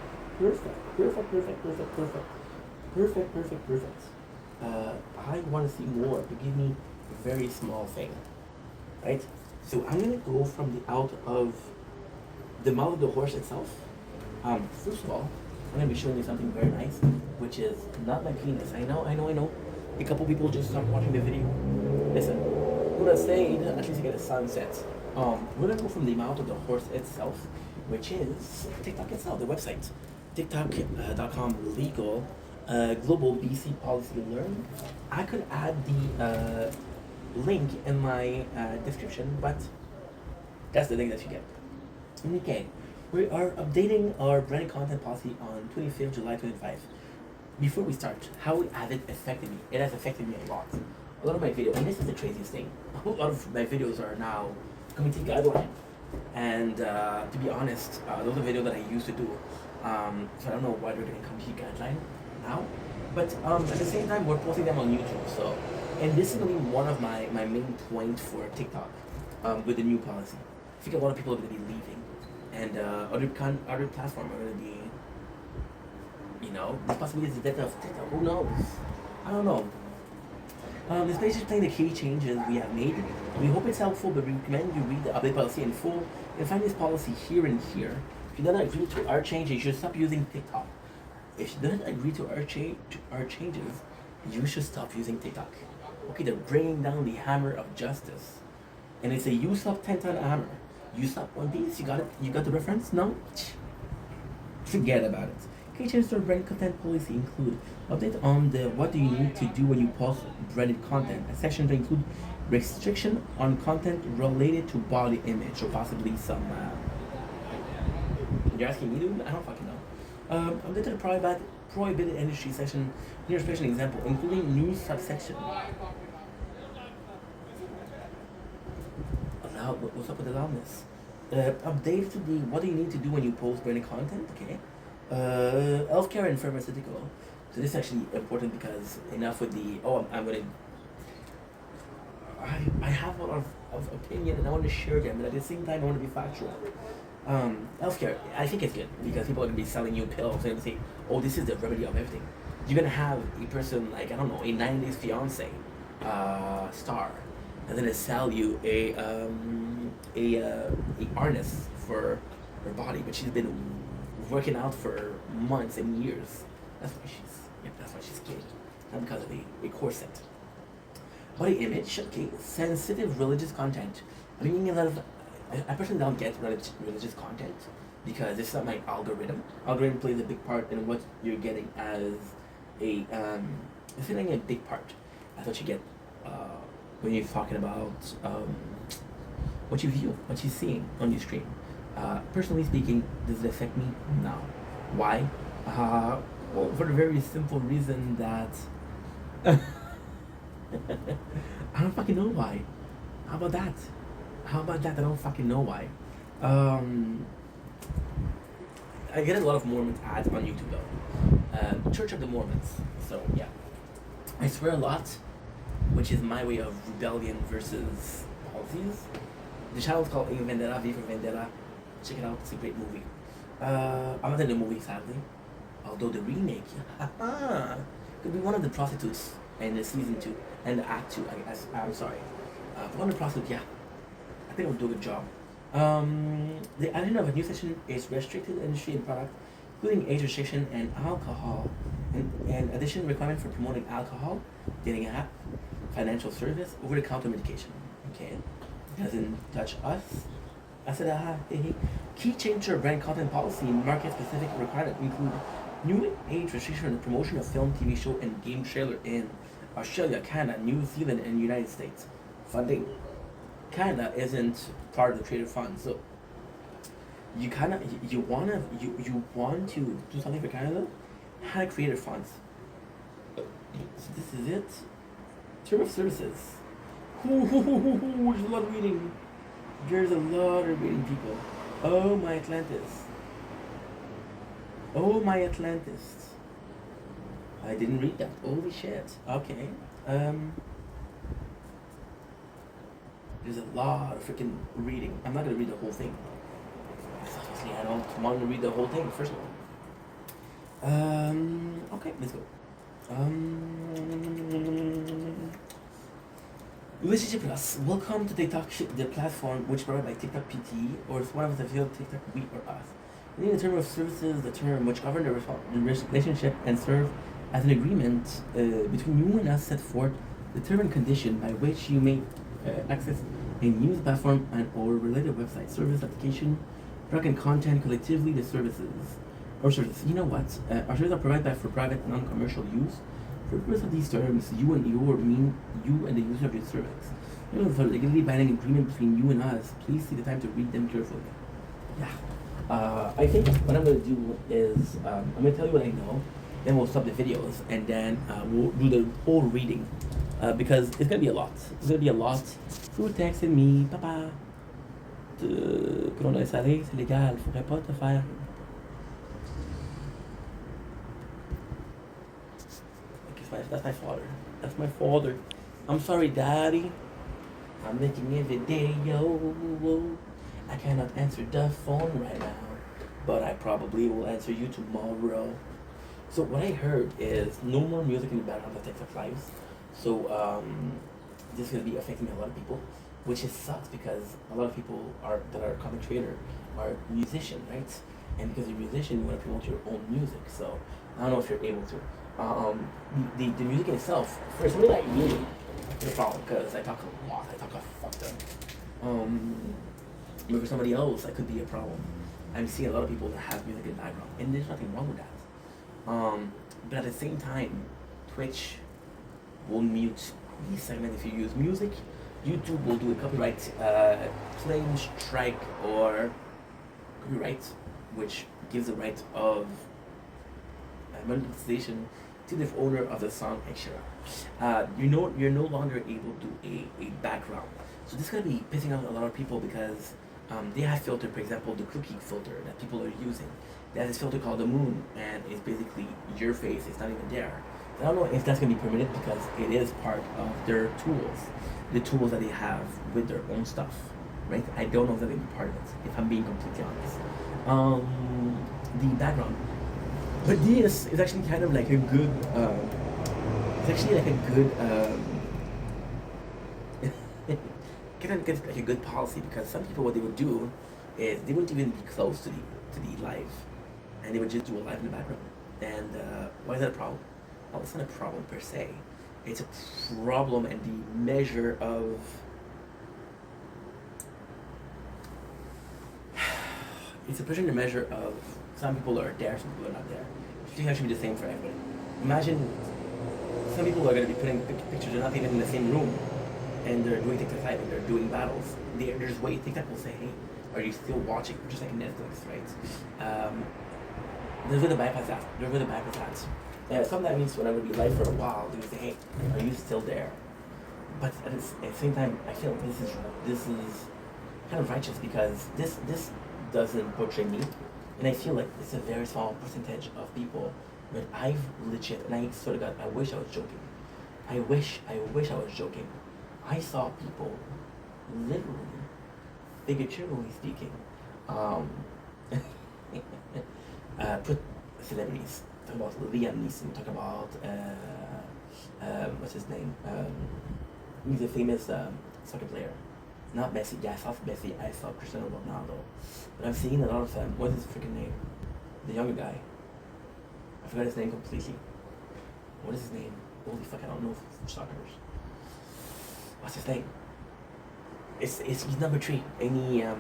I want to see more, but give me a very small thing, right? So I'm gonna go from the mouth of the horse itself. First of all, I'm gonna be showing you something very nice, which is not my penis. I know. A couple people just stopped watching the video. Listen, I'm gonna say at least you get a sunset. We're gonna go from the mouth of the horse itself, which is TikTok itself, the website, TikTok.com legal. Global BC policy learn. I could add the link in my description, but that's the link that you get. Okay, we are updating our branded content policy on 25th July 25. Before we start, how has it affected me? It has affected me a lot. A lot of my videos, and this is the craziest thing, a lot of my videos are now community guidelines. And to be honest, those are videos that I used to do. So I don't know why they're getting community guideline now. But at the same time, we're posting them on YouTube. So, and this is going to be one of my main points for TikTok with the new policy. I think a lot of people are going to be leaving. And other platforms are going to be, this possibly is the death of TikTok. Who knows? I don't know. This page is explaining the key changes we have made. We hope it's helpful, but we recommend you read the update policy in full and find this policy here and here. If you don't agree to our changes, you should stop using TikTok. If you don't agree to our changes, you should stop using TikTok. Okay, they're bringing down the hammer of justice. And it's a use up 10-ton hammer. Use up one piece, you got it? You got the reference? No? Forget about it. Key changes to our branded content policy include update on the what do you need to do when you post branded content. A section to include restriction on content related to body image or possibly some. You're asking me to? I don't fucking know. Update to the prohibited industry section. Here's a special example, including new subsection. What's up with the loudness? Update to the what do you need to do when you post branded content? Okay. Healthcare and pharmaceutical. So this is actually important because enough with the I'm gonna I have a lot of opinion and I want to share them, but at the same time I want to be factual. Healthcare, I think it's good because people are gonna be selling you pills and say, "Oh, this is the remedy of everything." You're gonna have a person like I don't know, a 90 Days Fiance, star, and then they sell you a harness for her body, but she's been working out for months and years. That's why she's skinny, not because of a corset. Body image, okay, sensitive religious content. I mean, a lot of I personally don't get religious content because it's not my algorithm. Algorithm plays a big part in what you're getting as a it's getting a big part as what you get when you're talking about what you view, what you're seeing on your screen. Personally speaking, does it affect me? No. Why? Well, for the very simple reason that I don't fucking know why. How about that? How about that? I don't fucking know why. I get a lot of Mormon ads on YouTube though. Church of the Mormons. So yeah, I swear a lot, which is my way of rebellion versus policies. The channel's called A Vendetta, V for Vendetta. Check it out. It's a great movie. I'm not in the movie sadly, although the remake could be one of the prostitutes in the season 2 and the act 2. I'm sorry. One of the prostitutes, yeah. I think I'll do a good job. The addition of a new section is restricted industry and product, including age restriction and alcohol. And addition requirement for promoting alcohol, dating app, financial service, over-the-counter medication. Okay, doesn't touch us. I said, key change to brand content policy and market-specific requirements include new age restriction on the promotion of film, TV show, and game trailer in Australia, Canada, New Zealand, and United States. Funding. Canada isn't part of the Creative Fund, so you want to do something for Canada? Have Creative Funds. So this is it. Term of services. There's a lot of reading. There's a lot of reading, people. Oh my Atlantis. Oh my Atlantis. I didn't read that. Holy shit. Okay. There's a lot of freaking reading. I'm not gonna read the whole thing. Obviously, I don't want to read the whole thing, first of all. Okay, let's go. Relationship Plus. Welcome to TikTok, the platform which provided by TikTok PT, or it's one of the field TikTok We or Us. In the term of services, the term which govern the relationship and serve as an agreement between you and us set forth the term and condition by which you may access a news platform and or related website, service, application, product and content collectively the services or services. You know what? Our services are provided for private non-commercial use. For the purpose of these terms, you and your mean you and the user of your service. You know, for legally binding agreement between you and us, please take the time to read them carefully. Yeah. I think what I'm going to do is I'm going to tell you what I know, then we'll stop the videos, and then we'll do the whole reading because it's going to be a lot. It's going to be a lot. Who texted me, papa? Corona SRE, c'est légal, faudrait pas te faire. That's my father. That's my father. I'm sorry, Daddy. I'm making a video. I cannot answer the phone right now, but I probably will answer you tomorrow. So what I heard is no more music in the background of TikTok lives. So this is gonna be affecting a lot of people, which is sucks because a lot of people that are content creator are musician, right? And because you're a musician, you want to promote your own music. So I don't know if you're able to. The music itself, for somebody like me, it's a problem because I talk a lot. I talk a fuck ton. But for somebody else, that could be a problem. I'm seeing a lot of people that have music in the background, and there's nothing wrong with that. But at the same time, Twitch will mute these segments if you use music. YouTube will do a copyright claim strike or copyright, which gives the right of monetization to the owner of the song, etc. You're no longer able to do a background. So this is gonna be pissing off a lot of people because they have filtered, for example, the cookie filter that people are using, They have this filter called the moon, and it's basically your face. It's not even there. I don't know if that's gonna be permitted because it is part of their tools, the tools that they have with their own stuff, right? I don't know if that will be part of it. If I'm being completely honest, the background, but this is actually kind of like a good. It's actually like a good. Kind of like a good policy because some people what they would do is they wouldn't even be close to the live, and they would just do a live in the background. And why is that a problem? Well, it's not a problem per se. It's a problem and the measure of it's a pressure and the measure of some people are there, some people are not there. I think that should be the same for everybody. Imagine some people are going to be putting pictures, they're not even in the same room, and they're doing TikTok live and they're doing battles. There's way TikTok will say, hey, are you still watching? Just like Netflix, right? There's where the bypass that. There's where the bypass that. Sometimes when I would be live for a while, they would say, hey, are you still there? But at the same time, I feel like this is kind of righteous because this doesn't portray me, and I feel like it's a very small percentage of people. But I've legit, and I sort of got, I wish I was joking. I wish I was joking. I saw people literally, figuratively speaking, put celebrities. Talk about Liam Neeson. Talk about what's his name? He's a famous soccer player. Not Messi. Yeah, I saw Messi. I saw Cristiano Ronaldo. But I'm seeing a lot of them. What's his freaking name? The younger guy. I forgot his name completely. What is his name? Holy fuck! I don't know soccer. What's his name? He's number 3. Any I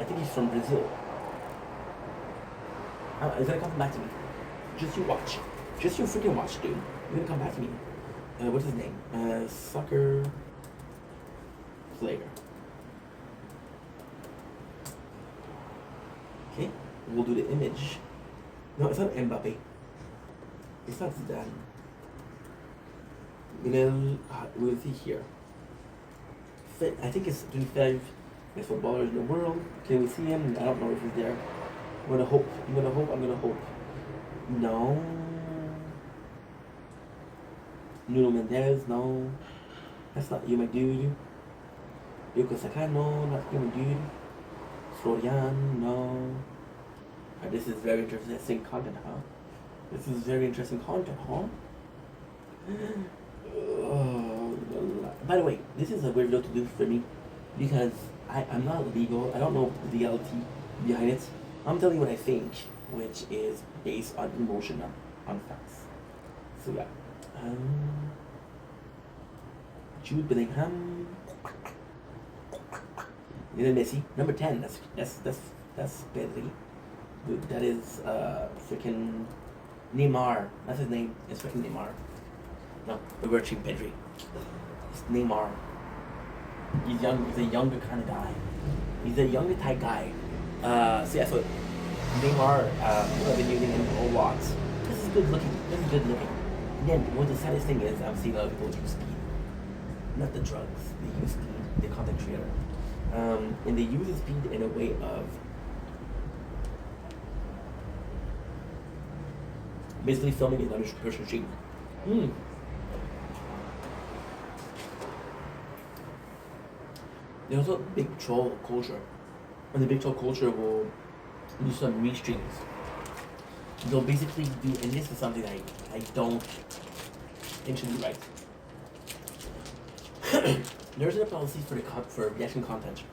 think he's from Brazil. It's gonna come back to me. Just you watch. Just you freaking watch, dude. It's gonna come back to me. What's his name? Soccer player. Okay, we'll do the image. No, it's not Mbappe. It's not Zidane. We'll see here. I think it's 25 best footballers in the world. Can we see him? I don't know if he's there. I'm gonna hope. No. Nuno Mendes, no. That's not you, my dude. Yuko Sakai, no. Not you, my dude. Florian, no. This is very interesting content, huh? This is very interesting content, huh? By the way, this is a weird video to do for me because I'm not legal. I don't know the legality behind it. I'm telling you what I think, which is based on emotion, not on facts. So yeah. Jude Bellingham. Lionel Messi, number 10. That's Pedri. Dude, that is freaking Neymar. That's his name. It's freaking Neymar. No, we're watching Pedri. It's Neymar. He's young. He's a younger kind of guy. He's a younger type guy. So Neymar, I've been using him a lot. This is good looking. And then what the saddest thing is, I'm seeing a lot of people use speed. Not the drugs. They use speed. The content creator. And they use the speed in a way of basically filming it under personal shooting. There's also big troll culture. And the big troll culture will do some re-streams. They'll basically do, and this is something I don't think should be right. There's a policy for reaction content.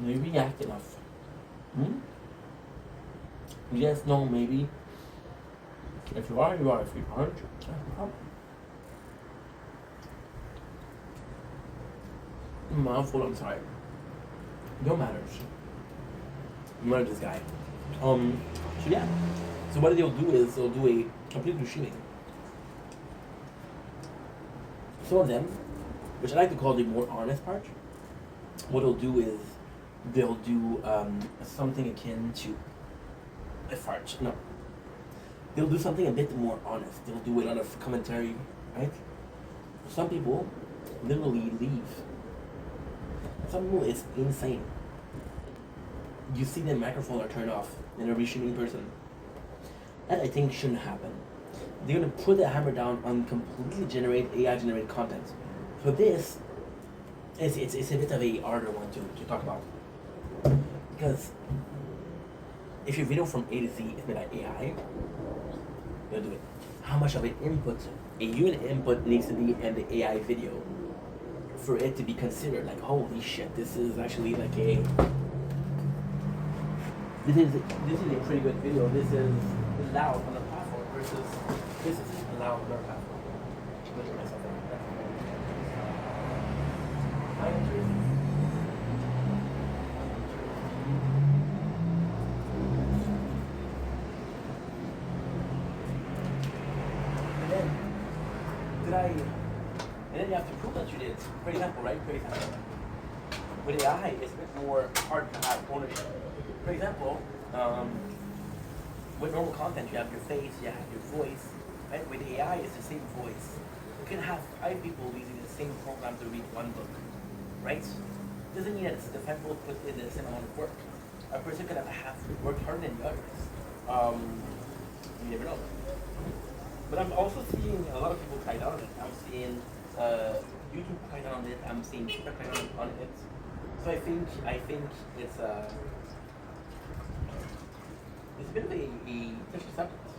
You react enough. Yes, no, maybe. If you are, you are. If you aren't, that's a problem. Mouthful, I'm sorry. No matters. Murder this guy. So yeah. So what they'll do is they'll do a complete shooting. Some of them, which I like to call the more honest part, what they'll do is they'll do something akin to I fart. No. They'll do something a bit more honest. They'll do a lot of commentary, right? Some people literally leave. Some people, it's insane. You see their microphone are turned off and they're receiving person. That I think shouldn't happen. They're gonna put the hammer down on completely AI generated content. So this it's a bit of a harder one to talk about. Because if your video from A to Z is made by AI, you'll do it. How much of an input, a human input needs to be in the AI video for it to be considered like, holy shit, this is actually like this is a pretty good video. This is allowed on the platform versus this is allowed on our platform. Look at myself there. I am crazy. And then you have to prove that you did. For example, right? For example, with AI, it's a bit more hard to have ownership. For example, with normal content, you have your face, you have your voice. Right? With AI, it's the same voice. You can have 5 people using the same program to read one book, right? Doesn't mean that the 5 people put in the same amount of work. A person could have worked harder than the others. You never know. But I'm also seeing a lot of people cry down on it. I'm seeing YouTube cry down on it. I'm seeing Twitter cry down on it. So I think it's a bit of a touchy subject.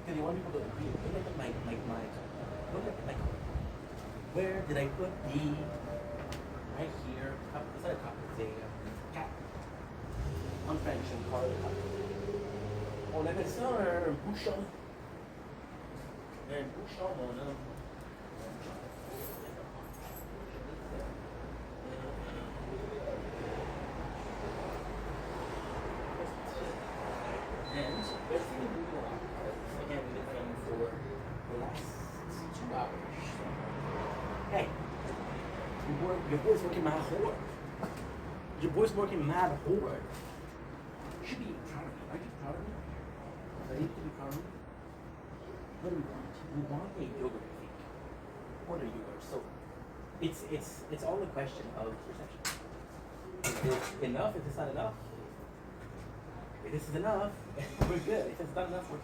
Because you want people to agree. Look at my where did I put the right here? Is that a cup? It's a cap. I'm French and call it a cup. On appelle ça un bouchon. Un bouchon, mon homme. And let's see the movie on. Again, we've been filming for the last 2 hours. Hey, your boy's working mad hard. Your boy's working mad hard. You should be proud of me. Are you proud of me? Are you to be proud of me? What do we want? We want a yogurt, I think. What are yogurt? So it's all a question of perception. Is this enough? Is this not enough? If this is enough, we're good. If it's not enough, we're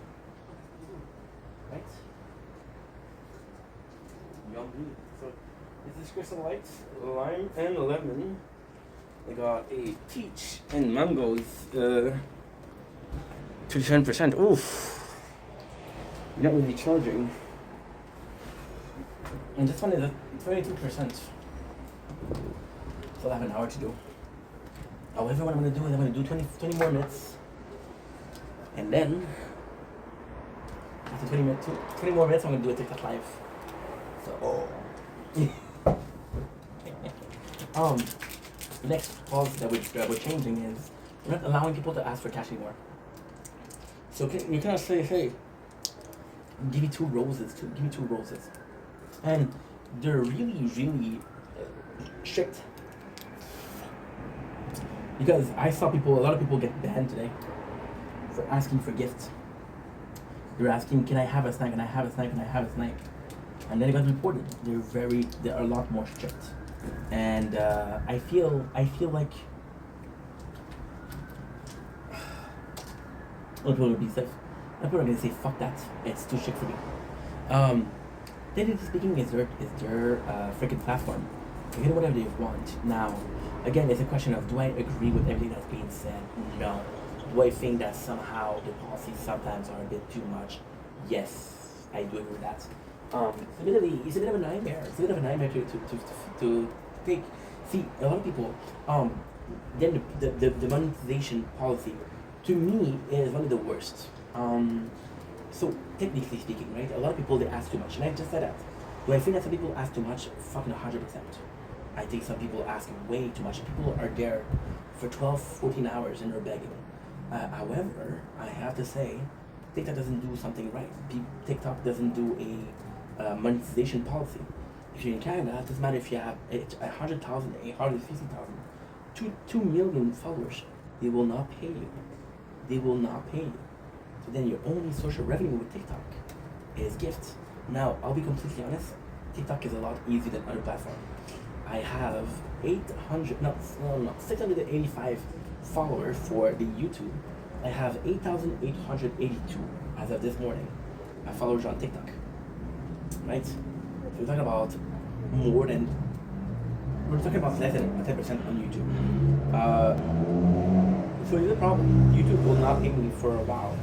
right? Yum. So this is Crystal Lights, lime and lemon. I got a peach and mangoes to 10%. Oof. You're not really charging. And this one is at 22%. So I have an hour to do. However, what I'm going to do is I'm going to do 20 more minutes. And then, after 20 more minutes, I'm going to do a TikTok live. So, next policy that we're changing is we're not allowing people to ask for cash anymore. So you cannot say, hey, give me 2 roses, give me 2 roses. And they're really, really strict. Because I saw a lot of people get banned today for asking for gifts. They're asking, can I have a snack? Can I have a snack? Can I have a snack? And then it got reported. They're a lot more strict. And I feel like people would be safe. People are gonna say, fuck that, it's too strict for me. Technically speaking, is their freaking platform. You can do whatever they want. Now, again, it's a question of, do I agree with everything that's being said? No. Do I think that somehow the policies sometimes are a bit too much? Yes, I do agree with that. It's a bit of a nightmare. It's a bit of a nightmare to take. See, a lot of people, then the monetization policy, to me, is one of the worst. So technically speaking, right, a lot of people, they ask too much, and I just said that. Do I think that some people ask too much? Fucking 100%. I think some people ask way too much. People are there for 12, 14 hours and they're begging. However, I have to say, TikTok doesn't do something right. TikTok doesn't do a monetization policy. If you're in Canada, it doesn't matter if you have 100,000, 150,000, 2 million followers, they will not pay you. they will not pay you. So then your only source of revenue with TikTok is gifts. Now, I'll be completely honest, TikTok is a lot easier than other platforms. I have 685 followers for the YouTube. I have 8,882 as of this morning followers on TikTok. Right? So we're talking about less than 10% on YouTube. So here's the problem. YouTube will not pay me for a while.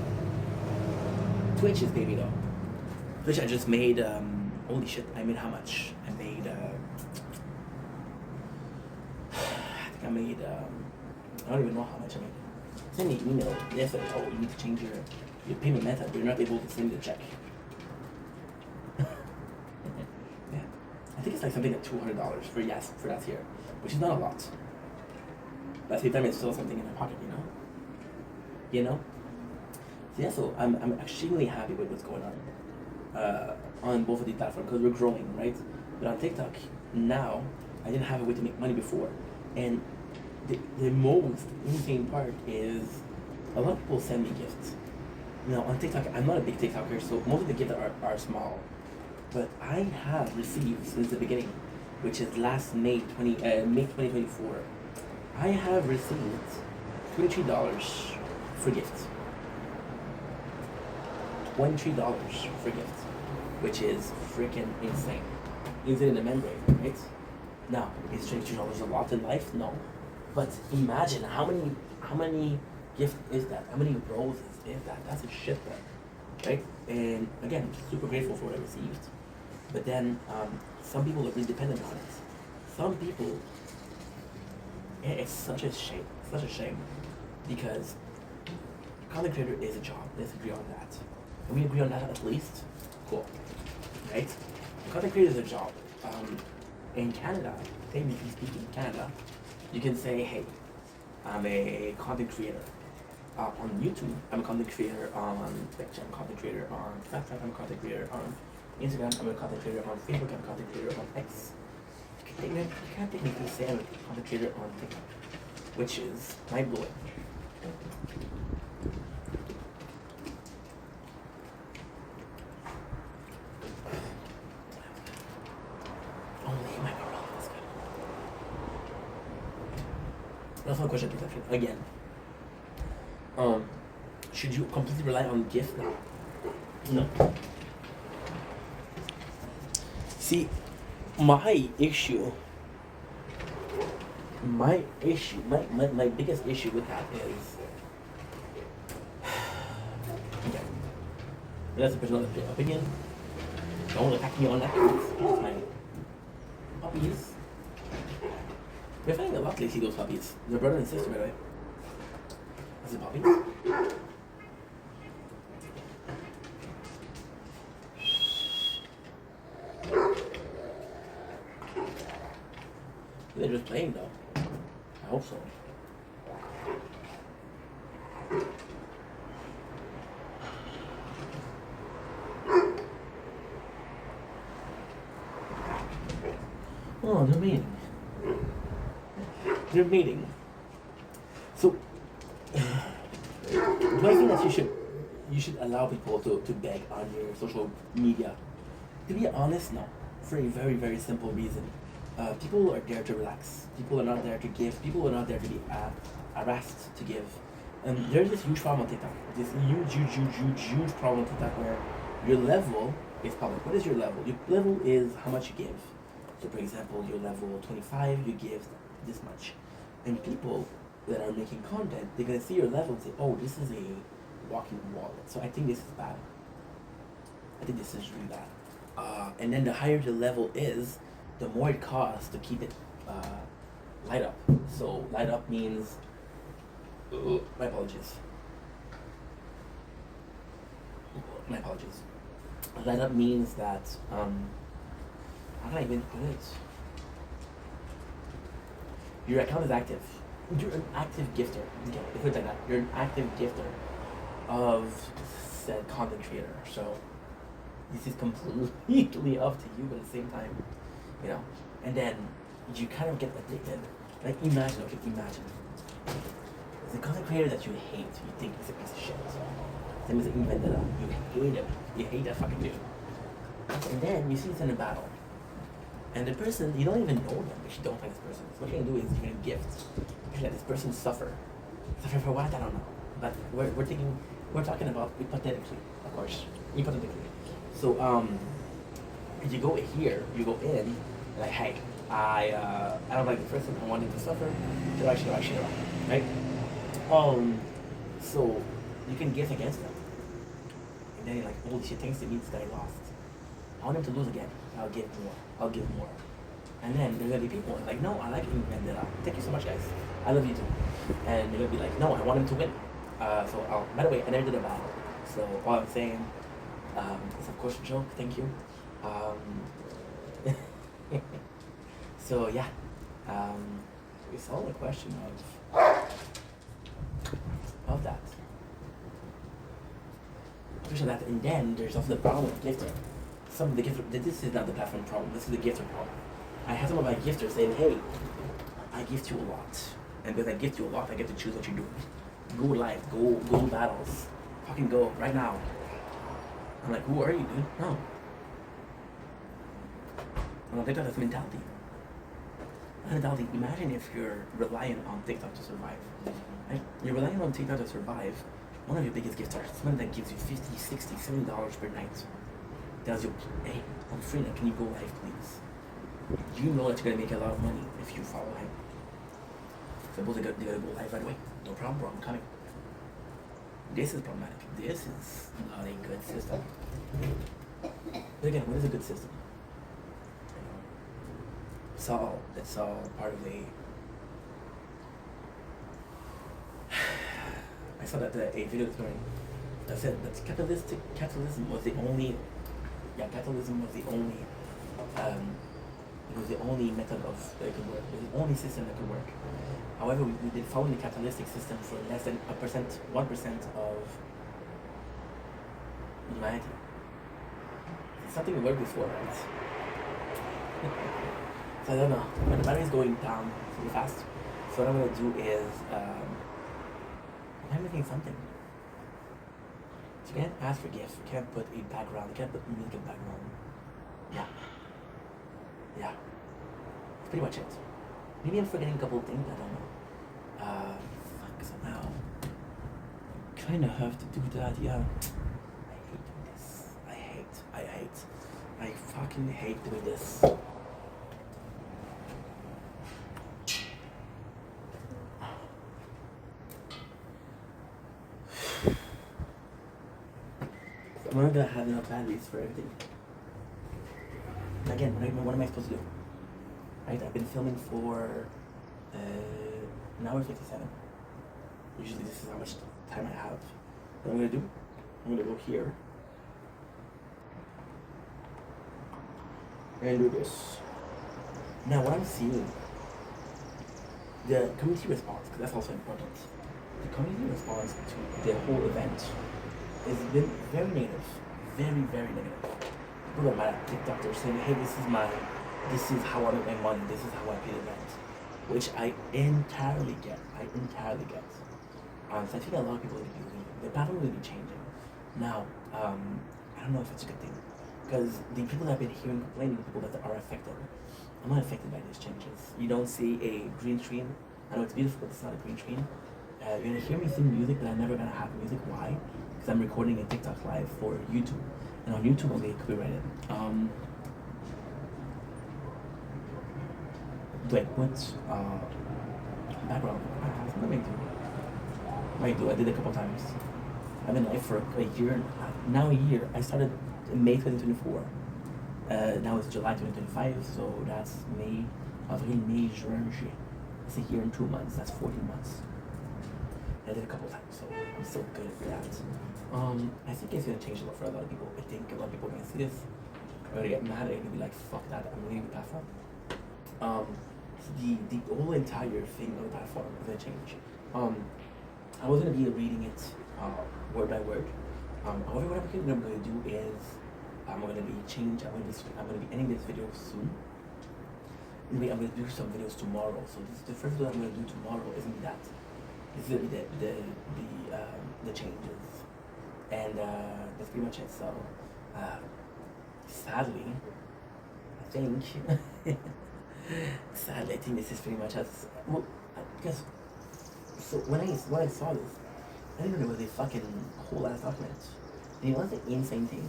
Twitch is paying me though. Twitch I just made, holy shit, I made how much? I made, I don't even know how much I made. Send me an email yesterday, oh, you need to change your payment method, you're not able to send me the check. Yeah. I think it's like something like $200 for that year, which is not a lot. But at the same time, it's still something in my pocket, you know? So yeah, so I'm extremely happy with what's going on both of these platforms because we're growing, right? But on TikTok, now, I didn't have a way to make money before. And the most insane part is a lot of people send me gifts. Now on TikTok, I'm not a big TikToker, so most of the gifts are small. But I have received since the beginning, which is last May 2024, I have received $23 for gifts. $23 for gifts, which is freaking insane. Is it in the membrane, right? Now, is $22 a lot in life? No. But imagine how many gifts is that? How many roses is that? That's a shit ton, right? And again, I'm super grateful for what I received. But then some people are really dependent on it. Some people, it's such a shame. Such a shame because content creator is a job. Let's agree on that. Can we agree on that at least? Cool, right? Content creator is a job. In Canada, technically speaking, in Canada, you can say, hey, I'm a content creator on YouTube. I'm a content creator on Twitch. I'm a content creator on Snapchat. I'm a content creator on Instagram. I'm a content creator on Facebook. I'm a content creator on X. You can't technically say I'm a content creator on TikTok, which is mind-blowing. That's my question, perception. Again, should you completely rely on gifts now? No. See, my biggest issue with that is, again, that's a personal opinion. Don't attack me on that. It's my puppies. We're finding a lot lately, those puppies. They're brother and sister, by the way. Is it puppies? They're just playing, though. I hope so. Oh, they're meeting. They're meeting. So, do I think that you should allow people to beg on your social media? To be honest, no. For a very, very simple reason. People are there to relax. People are not there to give. People are not there to be harassed to give. There's this huge problem on TikTok. This huge problem on TikTok where your level is public. What is your level? Your level is how much you give. So, for example, you're level 25, you give this much. And people that are making content, they're going to see your level and say, oh, this is a walking wallet. So I think this is bad. I think this is really bad. And then the higher the level is, the more it costs to keep it light up. So light up means, my apologies. My apologies. Light up means that, how can I even put it? Your account is active. You're an active gifter. Okay, put it like that. You're an active gifter of said content creator. So this is completely up to you, but at the same time, you know. And then you kind of get addicted. Like imagine. The content creator that you hate, you think is a piece of shit. Same as Ink Vendetta. You hate him. You hate that fucking dude. And then you see it's in a battle. And the person, you don't even know them if you don't like this person. So what you're gonna do is you're gonna gift. You're gonna let this person suffer. Suffer for what? I don't know. But we're talking about hypothetically, of course. Hypothetically. So you go here, you go in, like, hey, I don't like this person, I want him to suffer. Should I? Right? So you can gift against them. And then you're like, holy shit, thanks to me, this guy lost. I want him to lose again. I'll give more. And then there's gonna be people like, no, I like him, and thank you so much, guys. I love you too. And they're gonna be like, no, I want him to win. By the way, I never did a battle. So all I'm saying is of course a joke. Thank you. So yeah, it's all a question of that. Especially that, and then there's also the problem with gifting. Some of the gifter, this is not the platform problem, this is the gifter problem. I have some of my gifters saying, hey, I gift you a lot. And because I gift you a lot, I get to choose what you do. Go live, go do battles. Fucking go, right now. I'm like, who are you, dude? No. I don't think that's mentality. Mentality, imagine if you're relying on TikTok to survive. Right? You're relying on TikTok to survive. One of your biggest gifters, someone that gives you $50, $60, $70 per night, tells you, hey, I'm free now, can you go live, please? You know that you're gonna make a lot of money if you follow him. Suppose they gotta go live right away. No problem, bro, I'm coming. This is problematic. This is not a good system. But again, what is a good system? It's all part of a... I saw that a video this morning that said that capitalism was the only it was the only method that could work. It was the only system that could work. However, we've been following the capitalistic system for less than 1% of humanity. It's something we worked before, right? So I don't know. But the battery is going down really fast. So what I'm gonna do is I'm making something. So you can't ask for gifts. You can't put a background. You can't put music in background. Yeah. That's pretty much it. Maybe I'm forgetting a couple of things. I don't know. Fuck, somehow. Kinda have to do that, yeah. I hate doing this. I fucking hate doing this. I'm not gonna have enough batteries for everything. And again, what am I supposed to do? Right, I've been filming for an hour 57. Usually this is how much time I have. What I'm gonna do, I'm gonna go here and do this. Now what I'm seeing, the community response, because that's also important. The community response to the whole event has been very negative, very negative. People are mad at TikTok, they're saying, hey, this is how I make my money, this is how I pay the rent. Which I entirely get. So I think a lot of people will be leaving. The platform will be changing. Now, I don't know if it's a good thing. Because the people that I've been hearing complaining, the people that are affected, I'm not affected by these changes. You don't see a green screen. I know it's beautiful, but it's not a green screen. You're gonna hear me sing music, but I'm never gonna have music. Why? Because I'm recording a TikTok live for YouTube. And on YouTube, I'll get copyrighted. Do I put background? I might do. I did it a couple times. I've been live for a year. Now a year. I started in May 2024. Now it's July 2025, so that's May, Avril, May, Juin, Juillet. It's a year and 2 months. That's 14 months. I did a couple times, so I'm still good at that. I think it's gonna change a lot for a lot of people. I think a lot of people are gonna see this. They're gonna get mad. They're gonna be like, "Fuck that! I'm leaving the platform." The whole entire thing on the platform is gonna change. I was gonna be reading it word by word. However, what I'm gonna do is I'm gonna be ending this video soon. Anyway, I'm gonna do some videos tomorrow. So the first video I'm gonna do tomorrow isn't that. This is gonna be the changes, and that's pretty much it. So, sadly, I think, sadly, I think this is pretty much as well because. So when I saw this, I didn't know it was a fucking whole ass document. And you want the insane thing?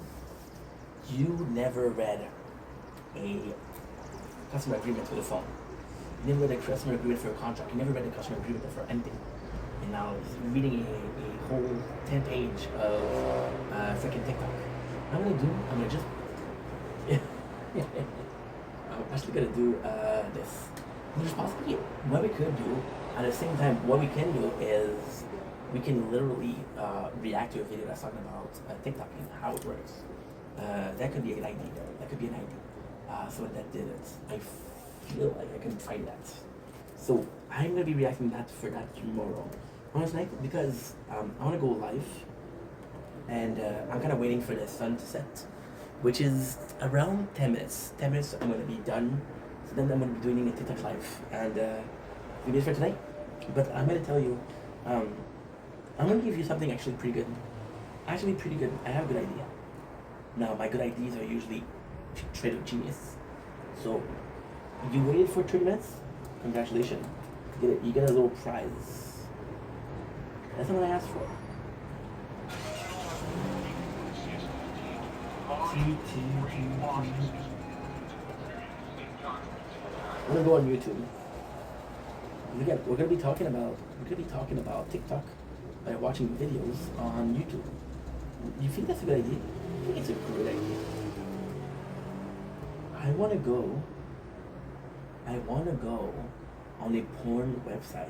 You never read a customer agreement for the phone. You never read a customer agreement for a contract. You never read a customer agreement for anything. And now you're reading a whole 10-page of freaking TikTok. What I'm gonna just I'm actually gonna do this. There's possibly what we could do at the same time. What we can do is we can literally react to a video that's talking about TikTok and how it works. That could be an idea. That could be an idea. So that did it. I feel like I can find that. So I'm gonna be reacting for that tomorrow. Honestly, because I wanna go live, and I'm kind of waiting for the sun to set, which is around 10 minutes. 10 minutes, I'm gonna be done. So then I'm gonna be doing a TikTok live and videos for today. But I'm gonna tell you, I'm gonna give you something actually pretty good. Actually pretty good. I have a good idea. Now my good ideas are usually trade of genius. So you waited for 30 minutes. Congratulations. You get a little prize. That's not what I asked for. I'm gonna go on YouTube. We're gonna be talking about TikTok by watching videos on YouTube. You think that's a good idea? I think it's a great idea. I wanna go on a porn website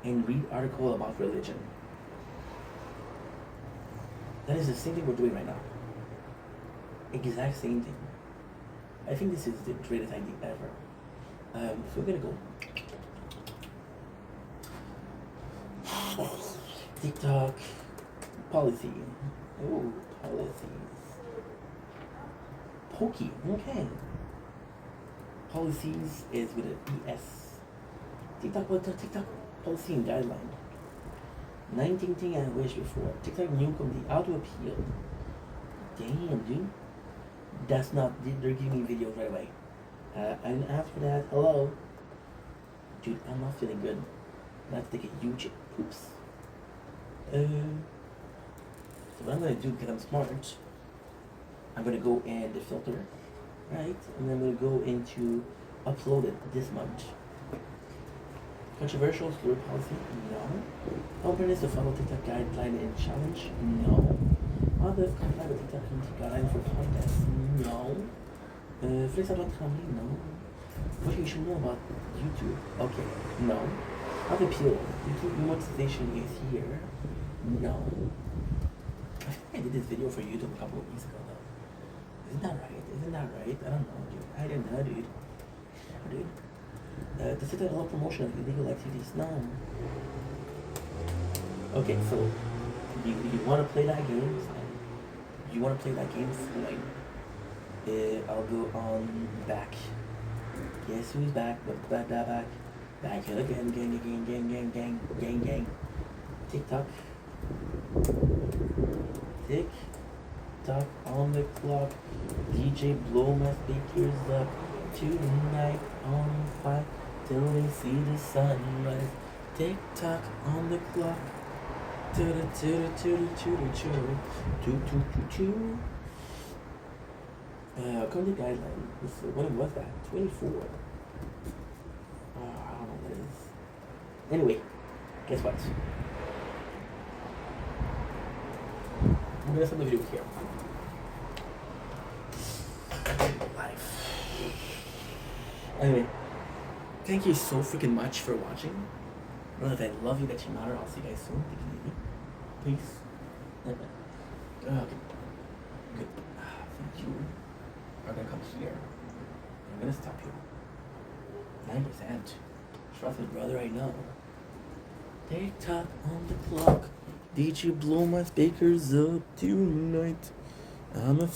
and read article about religion. That is the same thing we're doing right now. Exact same thing. I think this is the greatest idea ever. So we're gonna go. TikTok policy. Oh, policies. Pokey. Okay. Policies is with an ES. TikTok policy and guideline. 19 thing I wish before. TikTok new company auto appeal. Damn, dude. That's not. They're giving me videos right away. I didn't ask for that. Hello. Dude, I'm not feeling good. I have to take a huge poops. So what I'm gonna do, because I'm smart, I'm gonna go in the filter, right? And I'm gonna go into uploaded this much. Controversial story policy? No. Openness to follow TikTok guideline and challenge? No. Other comply with TikTok guideline for contest? No. Flex about comedy? No. What you should know about YouTube? Okay. No. How to appeal? YouTube monetization is here? No. I think I did this video for YouTube a couple of weeks ago though. Isn't that right? I don't know, dude. I don't know, dude. No, dude. Does it allow promotion of illegal activities? No. Okay, so you want to play that game? Fine. You want to play that game? Fine. I'll go on back. Guess who's back? Back. Back again. Gang. TikTok on the clock. DJ blow my speakers up tonight on fire till they see the sunrise. TikTok on the clock. Come to guideline. When was that? 24. I don't know what it is. Anyway, guess what? I'm gonna send the video here. Life. Anyway, thank you so freaking much for watching. Know that I love you, that you matter. I'll see you guys soon. Take it easy. Peace. Okay. Good. Thank you. I'm gonna come here. I'm gonna stop you. 9%. Trust me, brother, I know. TikTok on the clock. Did you blow my speakers up tonight? I'm a